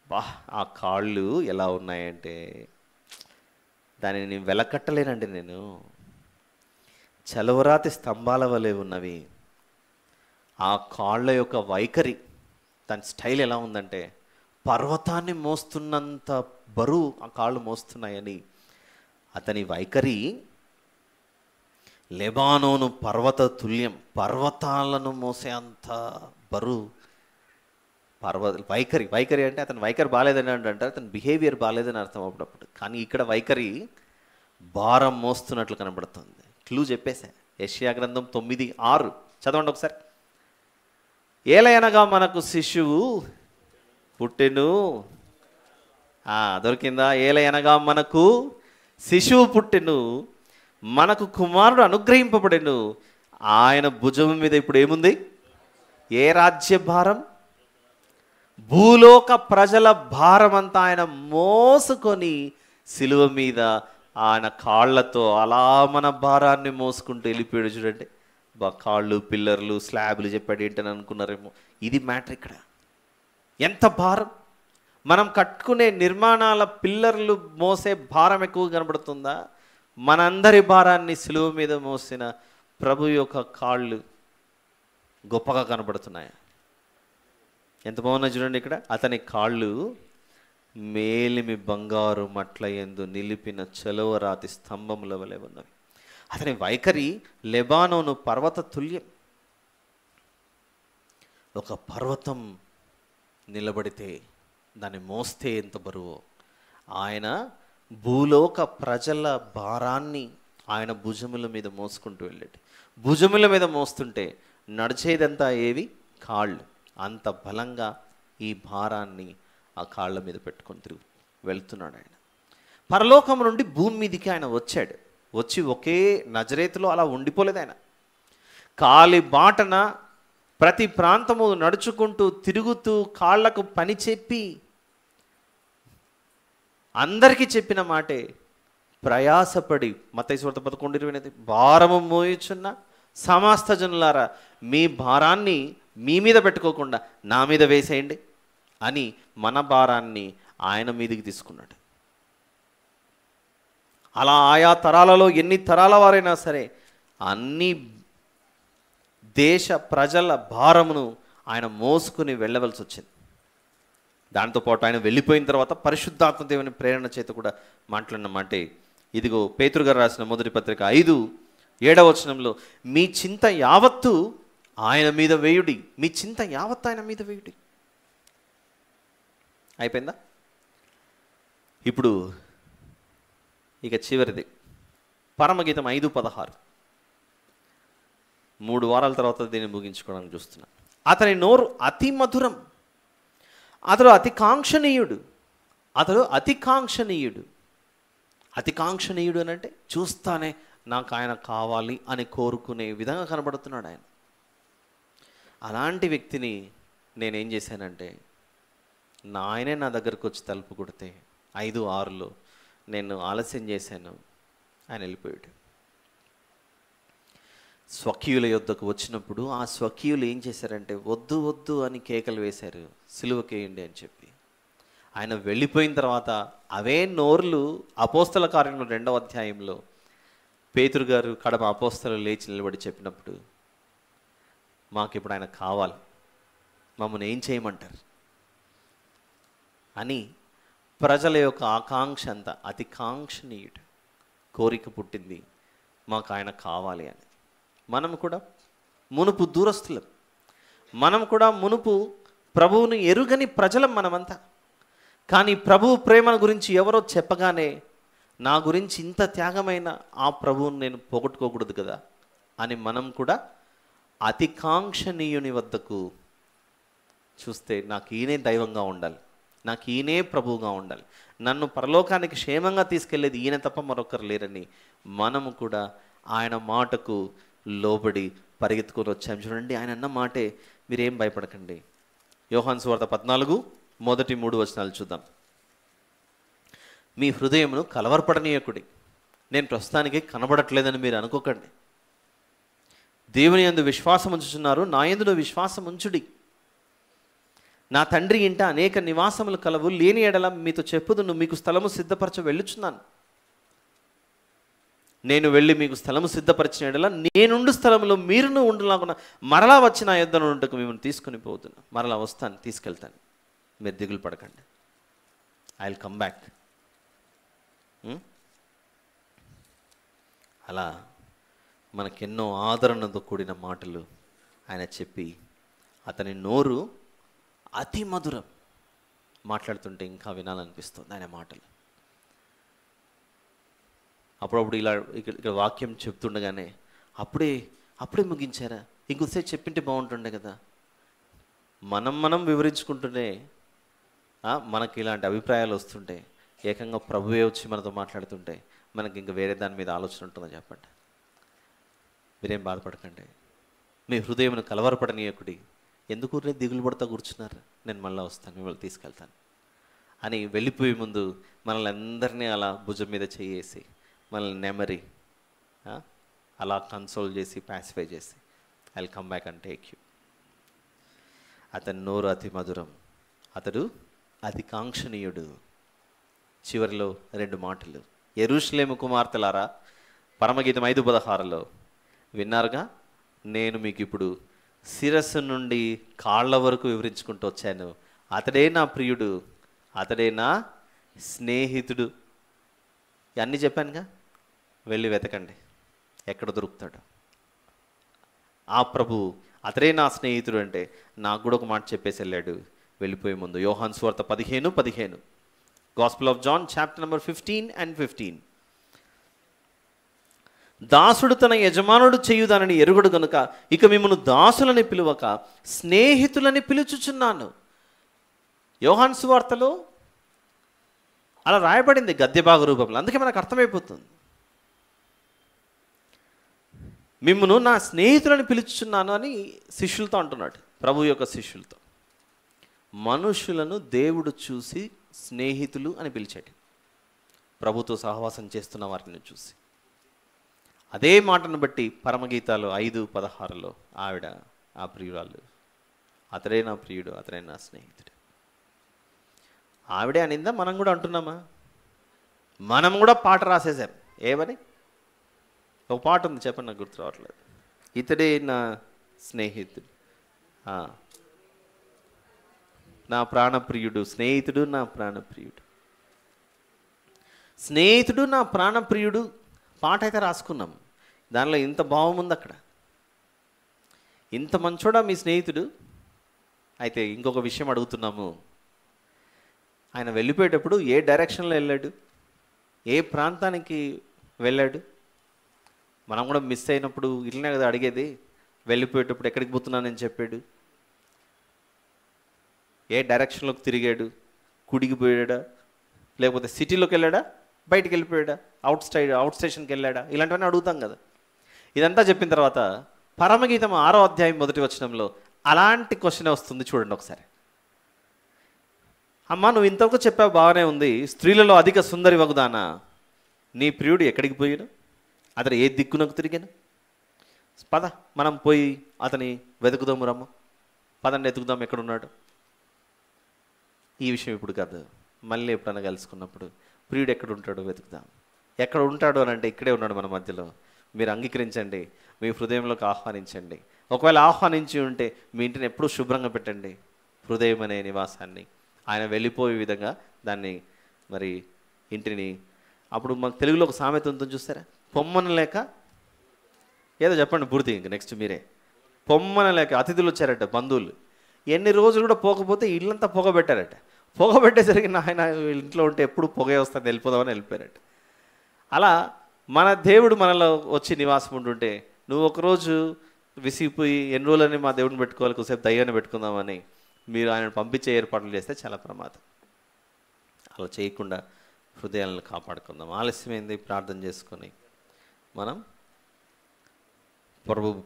Speaker 1: బా ఆ కాళ్ళు ఎలా ఉన్నాయంటే దానిని నేను వెలకట్టలేనండి. నేను చలవరాతి స్తంభాల వలె ఉన్నవి ఆ కాళ్ళ యొక్క వైఖరి. దాని స్టైల్ ఎలా ఉందంటే పర్వతాన్ని మోస్తున్నంత బరువు ఆ కాళ్ళు మోస్తున్నాయని. అతని వైఖరి లెబానోను పర్వత తుల్యం, పర్వతాలను మోసే అంత బరువు వైఖరి అంటే అతని వైఖరి బాగాలేదని అంటారు, అతని బిహేవియర్ బాగాలేదని అర్థం అప్పుడప్పుడు. కానీ ఇక్కడ వైఖరి భారం మోస్తున్నట్లు కనబడుతుంది. క్లూ చెప్పేసా. యెషయా గ్రంథం 9:6 చదవండి ఒకసారి. ఏలయనగా మనకు శిశువు పుట్టెను. దొరికిందా? ఏలయనగా మనకు శిశువు పుట్టెను, మనకు కుమారుడు అనుగ్రహింపబడెను, ఆయన భుజం మీద ఇప్పుడు ఏముంది? ఏ రాజ్య భారం? భూలోక ప్రజల భారం అంతా ఆయన మోసుకొని సిలువ మీద ఆయన కాళ్ళతో అలా మన భారాన్ని మోసుకుంటూ వెళ్ళిపోయాడు. చూడండి బా, కాళ్ళు, పిల్లర్లు, స్లాబ్లు చెప్పాడు ఏంటని అనుకున్నారేమో. ఇది మ్యాటర్ ఇక్కడ. ఎంత భారం! మనం కట్టుకునే నిర్మాణాల పిల్లర్లు మోసే భారం ఎక్కువ కనబడుతుందా? మనందరి భారాన్ని సిలువ మీద మోసిన ప్రభు యొక్క కాళ్ళు గొప్పగా కనబడుతున్నాయా? ఎంత బాగున్నాయి చూడండి. ఇక్కడ అతని కాళ్ళు మేలిమి బంగారు మట్ల యందు నిలిపిన చలవరాతి స్తంభముల వలె ఉన్నవి. అతని వైఖరి లెబానోను పర్వత తుల్యం. ఒక పర్వతం నిలబడితే దాన్ని మోస్తే ఎంత బరువో, ఆయన భూలోక ప్రజల భారాన్ని ఆయన భుజముల మీద మోసుకుంటూ వెళ్ళాడు. భుజముల మీద మోస్తుంటే నడిచేదంతా ఏవి? కాళ్ళు. అంత బలంగా ఈ భారాన్ని ఆ కాళ్ళ మీద పెట్టుకొని తిరుగు వెళ్తున్నాడు ఆయన. పరలోకం నుండి భూమి మీదికి ఆయన వచ్చాడు. వచ్చి ఒకే నజరేతులో అలా ఉండిపోలేదు ఆయన. కాలి బాటన ప్రతి ప్రాంతము నడుచుకుంటూ తిరుగుతూ కాళ్లకు పని చెప్పి అందరికీ చెప్పిన మాటే ప్రయాసపడి, మత్తయి సువార్త 11:28, భారము మోయుచున్న సమస్త జనులారా మీ భారాన్ని మీ మీద పెట్టుకోకుండా నా మీద వేసేయండి అని మన భారాన్ని ఆయన మీదికి తీసుకున్నాడు. అలా ఆయా తరాలలో ఎన్ని తరాల వారైనా సరే అన్ని దేశ ప్రజల భారమును ఆయన మోసుకుని వెళ్ళవలసి వచ్చింది. దాంతోపాటు ఆయన వెళ్ళిపోయిన తర్వాత పరిశుద్ధాత్మ దేవుని ప్రేరణ చేత కూడా మాట్లాడిన మాటే ఇదిగో పేతురు గారు రాసిన మొదటి పత్రిక 5:7 వచనంలో, మీ చింత యావత్తు ఆయన మీద వేయుడి, మీ చింత యావత్తు ఆయన మీద వేయుడి. అయిపోయిందా? ఇప్పుడు ఇక చివరిది పరమగీతం 5:16. 3 వారాల తర్వాత దీన్ని ముగించుకోవడానికి చూస్తున్నాను. అతని నోరు అతి మధురం, అతడు అతి కాంక్షణీయుడు. అతడు అతి కాంక్షణీయుడు. అతి కాంక్షణీయుడు అని అంటే చూస్తానే నాకు ఆయన కావాలి అని కోరుకునే విధంగా కనబడుతున్నాడు ఆయన. అలాంటి వ్యక్తిని నేనేం చేశానంటే, ఆయనే నా దగ్గరకు వచ్చి తలుపు కొడితే 5:6లో నేను ఆలస్యం చేశాను, ఆయన వెళ్ళిపోయాడు. స్వకీయుల యొద్దకు వచ్చినప్పుడు ఆ స్వకీయులు ఏం చేశారంటే, వద్దు వద్దు అని కేకలు వేశారు, సిలువకేయండి అని చెప్పి. ఆయన వెళ్ళిపోయిన తర్వాత అవే నోర్లు అపోస్తల కార్యంలో 2వ అధ్యాయంలో పేతురు గారు కడమ అపోస్తలు లేచి నిలబడి చెప్పినప్పుడు, మాకు ఇప్పుడు ఆయన కావాలి, మమ్మల్ని ఏం చేయమంటారు అని ప్రజల యొక్క ఆకాంక్ష అంతా, అతి కాంక్షణీయుడు, కోరిక పుట్టింది, మాకు ఆయన కావాలి అని. మనం కూడా మునుపు దూరస్తులం, మనం కూడా మునుపు ప్రభువుని ఎరుగని ప్రజలం మనమంతా. కానీ ప్రభువు ప్రేమ గురించి ఎవరో చెప్పగానే, నా గురించి ఇంత త్యాగమైన ఆ ప్రభువుని నేను పోగొట్టుకోకూడదు కదా అని మనం కూడా అతి కాంక్షణీయుని వద్దకు చూస్తే, నాకు ఈయనే దైవంగా ఉండాలి, నాకు ఈయనే ప్రభువుగా ఉండాలి, నన్ను పరలోకానికి క్షేమంగా తీసుకెళ్లేది ఈయన తప్ప మరొకరు లేరని మనము కూడా ఆయన మాటకు లోబడి పరిగెత్తుకొని వచ్చాము. చూడండి, ఆయన అన్న మాటే, మీరేం భయపడకండి. యోహాను సువార్త 14 మొదటి 3 వచనాలు చూద్దాం. మీ హృదయమును కలవరపడనీయకుడి. నేను ప్రస్తుతానికి కనబడట్లేదని మీరు అనుకోకండి. దేవుని యందు విశ్వాసం ఉంచుచున్నారు, నా యందు విశ్వాసం ఉంచుడి. నా తండ్రి ఇంట అనేక నివాసములు కలవు, లేని ఎడల మీతో చెప్పుదును, మీకు స్థలము సిద్ధపరచ వెళ్ళుచున్నాను. నేను వెళ్ళి మీకు స్థలము సిద్ధపరిచిన ఎడల నేనుండు స్థలంలో మీరును ఉండులాగున మరలా వచ్చి నా యొద్ద నుండుటకు మిమ్మల్ని తీసుకుని పోతున్నా. మరలా వస్తాను, తీసుకెళ్తాను, మీరు దిగులు పడకండి. I will come back. అలా మనకెన్నో ఆదరణతో కూడిన మాటలు ఆయన చెప్పి, అతని నోరు అతి మధురం. మాట్లాడుతుంటే ఇంకా వినాలనిపిస్తుంది ఆయన మాటలు. అప్పుడప్పుడు ఇలా ఇక్కడ వాక్యం చెప్తుండగానే, అప్పుడే ముగించారా, ఇంకొకసేపు చెప్పింటే బాగుంటుండే కదా. మనం వివరించుకుంటూనే మనకి ఇలాంటి అభిప్రాయాలు వస్తుంటే, ఏకంగా ప్రభువే వచ్చి మనతో మాట్లాడుతుంటే మనకి ఇంకా వేరే దాని మీద ఆలోచన ఉంటుందో చెప్పండి. మీరేం బాధపడకండి, మీ హృదయమును కలవరపడనీయకుడి. ఎందుకు దిగులు పడతా కూర్చున్నారు, నేను మళ్ళీ వస్తాను, మిమ్మల్ని తీసుకెళ్తాను అని వెళ్ళిపోయే ముందు మనల్ని అందరినీ అలా భుజం మీద చేసి, మనల్ని నెమరి అలా కన్సోల్ చేసి, పాసిఫై చేసి, I will come back and take you. అతని నోరు అతి మధురం, అతడు అతి కాంక్షణీయుడు. చివరిలో 2 మాటలు, యెరూషలేము కుమార్తెలారా, పరమగీతం 5:16లో విన్నారుగా, నేను మీకు ఇప్పుడు శిరస్సు నుండి కాళ్ళ వరకు వివరించుకుంటూ వచ్చాను. అతడే నా ప్రియుడు, అతడే నా స్నేహితుడు. ఇవన్నీ చెప్పానుగా, వెళ్ళి వెతకండి, ఎక్కడ దొరుకుతాడు ఆ ప్రభు. అతడే నా స్నేహితుడు అంటే నాకు కూడా ఒక మాట చెప్పేసి వెళ్ళాడు వెళ్ళిపోయే ముందు. యోహాను సువార్త 15:15, gospel of John chapter number 15 and 15. దాసుడు తన యజమానుడు చేయుదానని ఎరుగుడు గనుక ఇక మిమ్మల్ని దాసులని పిలువక స్నేహితులని పిలుచుచున్నాను. యోహాను సువార్తలో అలా రాయబడింది గద్యభాగ రూపంలో, అందుకే మనకు అర్థమైపోతుంది. మిమ్మును నా స్నేహితులని పిలుచుచున్నాను అని శిష్యులతో అంటున్నాడు, ప్రభు యొక్క శిష్యులతో. మనుషులను దేవుడు చూసి స్నేహితులు అని పిలిచాడు, ప్రభుతో సహవాసం చేస్తున్న వారిని చూసి. అదే మాటను బట్టి పరమగీతాలు 5:16లో ఆవిడ ఆ ప్రియురాలు, అతడే నా ప్రియుడు, అతడే నా స్నేహితుడు. ఆవిడే అనిందా, మనం కూడా అంటున్నామా? మనం కూడా పాట రాసేసాం. ఏమని? ఒక పాట ఉంది, చెప్పండి, నాకు గుర్తు రావట్లేదు. ఇతడే నా స్నేహితుడు, నా ప్రాణప్రియుడు, స్నేహితుడు నా ప్రాణప్రియుడు, స్నేహితుడు నా ప్రాణప్రియుడు పాట అయితే రాసుకున్నాం. దానిలో ఇంత భావం ఉంది అక్కడ. ఇంత మంచోడా మీ స్నేహితుడు? అయితే ఇంకొక విషయం అడుగుతున్నాము, ఆయన వెళ్ళిపోయేటప్పుడు ఏ డైరెక్షన్లో వెళ్ళాడు? ఏ ప్రాంతానికి వెళ్ళాడు? మనం కూడా మిస్ అయినప్పుడు ఇట్లనే కదా అడిగేది, వెళ్ళిపోయేటప్పుడు ఎక్కడికి పోతున్నానని చెప్పాడు? ఏ డైరెక్షన్లోకి తిరిగాడు? కుడికి పోయాడా, లేకపోతే సిటీలోకి వెళ్ళాడా, బయటికి వెళ్ళిపోయాడా, అవుట్ స్టేషన్కి వెళ్ళాడా? ఇలాంటివన్నీ అడుగుతాం కదా. ఇదంతా చెప్పిన తర్వాత పరమగీతం 6వ అధ్యాయం 1వ వచనంలో అలాంటి క్వశ్చన్ వస్తుంది, చూడండి ఒకసారి. అమ్మ, నువ్వు ఇంతవరకు చెప్పావు, బాగానే ఉంది. స్త్రీలలో అధిక సుందరి వగుదానా, నీ ప్రియుడు ఎక్కడికి పోయాను, అతను ఏ దిక్కునకు తిరిగాను? పద మనం పోయి అతని వెతుకుదాము, రమ్మ, పదండి ఎతుకుదాం ఎక్కడున్నాడు. ఈ విషయం ఇప్పుడు కాదు, మళ్ళీ ఎప్పుడైనా కలుసుకున్నప్పుడు ప్రియుడు ఎక్కడ ఉంటాడో వెతుకుదాం. ఎక్కడ ఉంటాడు అని అంటే ఇక్కడే ఉన్నాడు మన మధ్యలో. మీరు అంగీకరించండి, మీ హృదయంలోకి ఆహ్వానించండి. ఒకవేళ ఆహ్వానించి ఉంటే మీ ఇంటిని ఎప్పుడూ శుభ్రంగా పెట్టండి, హృదయం అనే నివాసాన్ని. ఆయన వెళ్ళిపోయే విధంగా దాన్ని మరి ఇంటిని. అప్పుడు మనకు తెలుగులో ఒక సామెత ఉంటుంది చూస్తారా, పొమ్మన లేక, ఏదో చెప్పండి పూర్తి, ఇంక నెక్స్ట్ మీరే. పొమ్మన లేక అతిథులు వచ్చారట, బంధువులు. ఎన్ని రోజులు కూడా పోకపోతే ఇల్లంతా పొగబెట్టారట. పొగబెట్టేసరికి ఆయన ఇంట్లో ఉంటే ఎప్పుడు పొగే వస్తుంది, వెళ్ళిపోదామని వెళ్ళిపోయారట. అలా మన దేవుడు మనలో వచ్చి నివాసం ఉంటుంటే, నువ్వు ఒకరోజు విసిగిపోయి ఎన్ని రోజులని మా దేవుడిని పెట్టుకోవాలి, కొద్దిసేపు దయ్యాన్ని పెట్టుకుందామని మీరు ఆయనను పంపించే ఏర్పాట్లు చేస్తే చాలా ప్రమాదం. అలా చేయకుండా హృదయాలను కాపాడుకుందాం. ఆలస్యమైంది, ప్రార్థన చేసుకొని మనం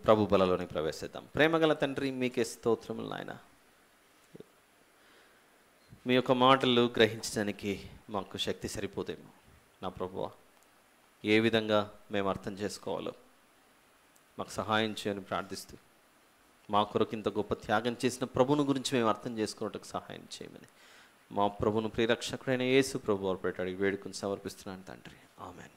Speaker 1: ప్రభు బలలోని ప్రవేశిద్దాం. ప్రేమగల తండ్రి, మీకే స్తోత్రములు నాయన. మీ యొక్క మాటలు గ్రహించడానికి మాకు శక్తి సరిపోదేమో నా ప్రభువా. ఏ విధంగా మేము అర్థం చేసుకోవాలో మాకు సహాయం చేయని ప్రార్థిస్తూ, మా కొరకు ఇంత గొప్ప త్యాగం చేసిన ప్రభువును గురించి మేము అర్థం చేసుకోవడానికి సహాయం చేయమని మా ప్రభువును ప్రియరక్షకుడైన యేసు ప్రభు వారు పెట్టాడు వేడుకుని సమర్పిస్తున్నాను తండ్రి. ఆమెన్.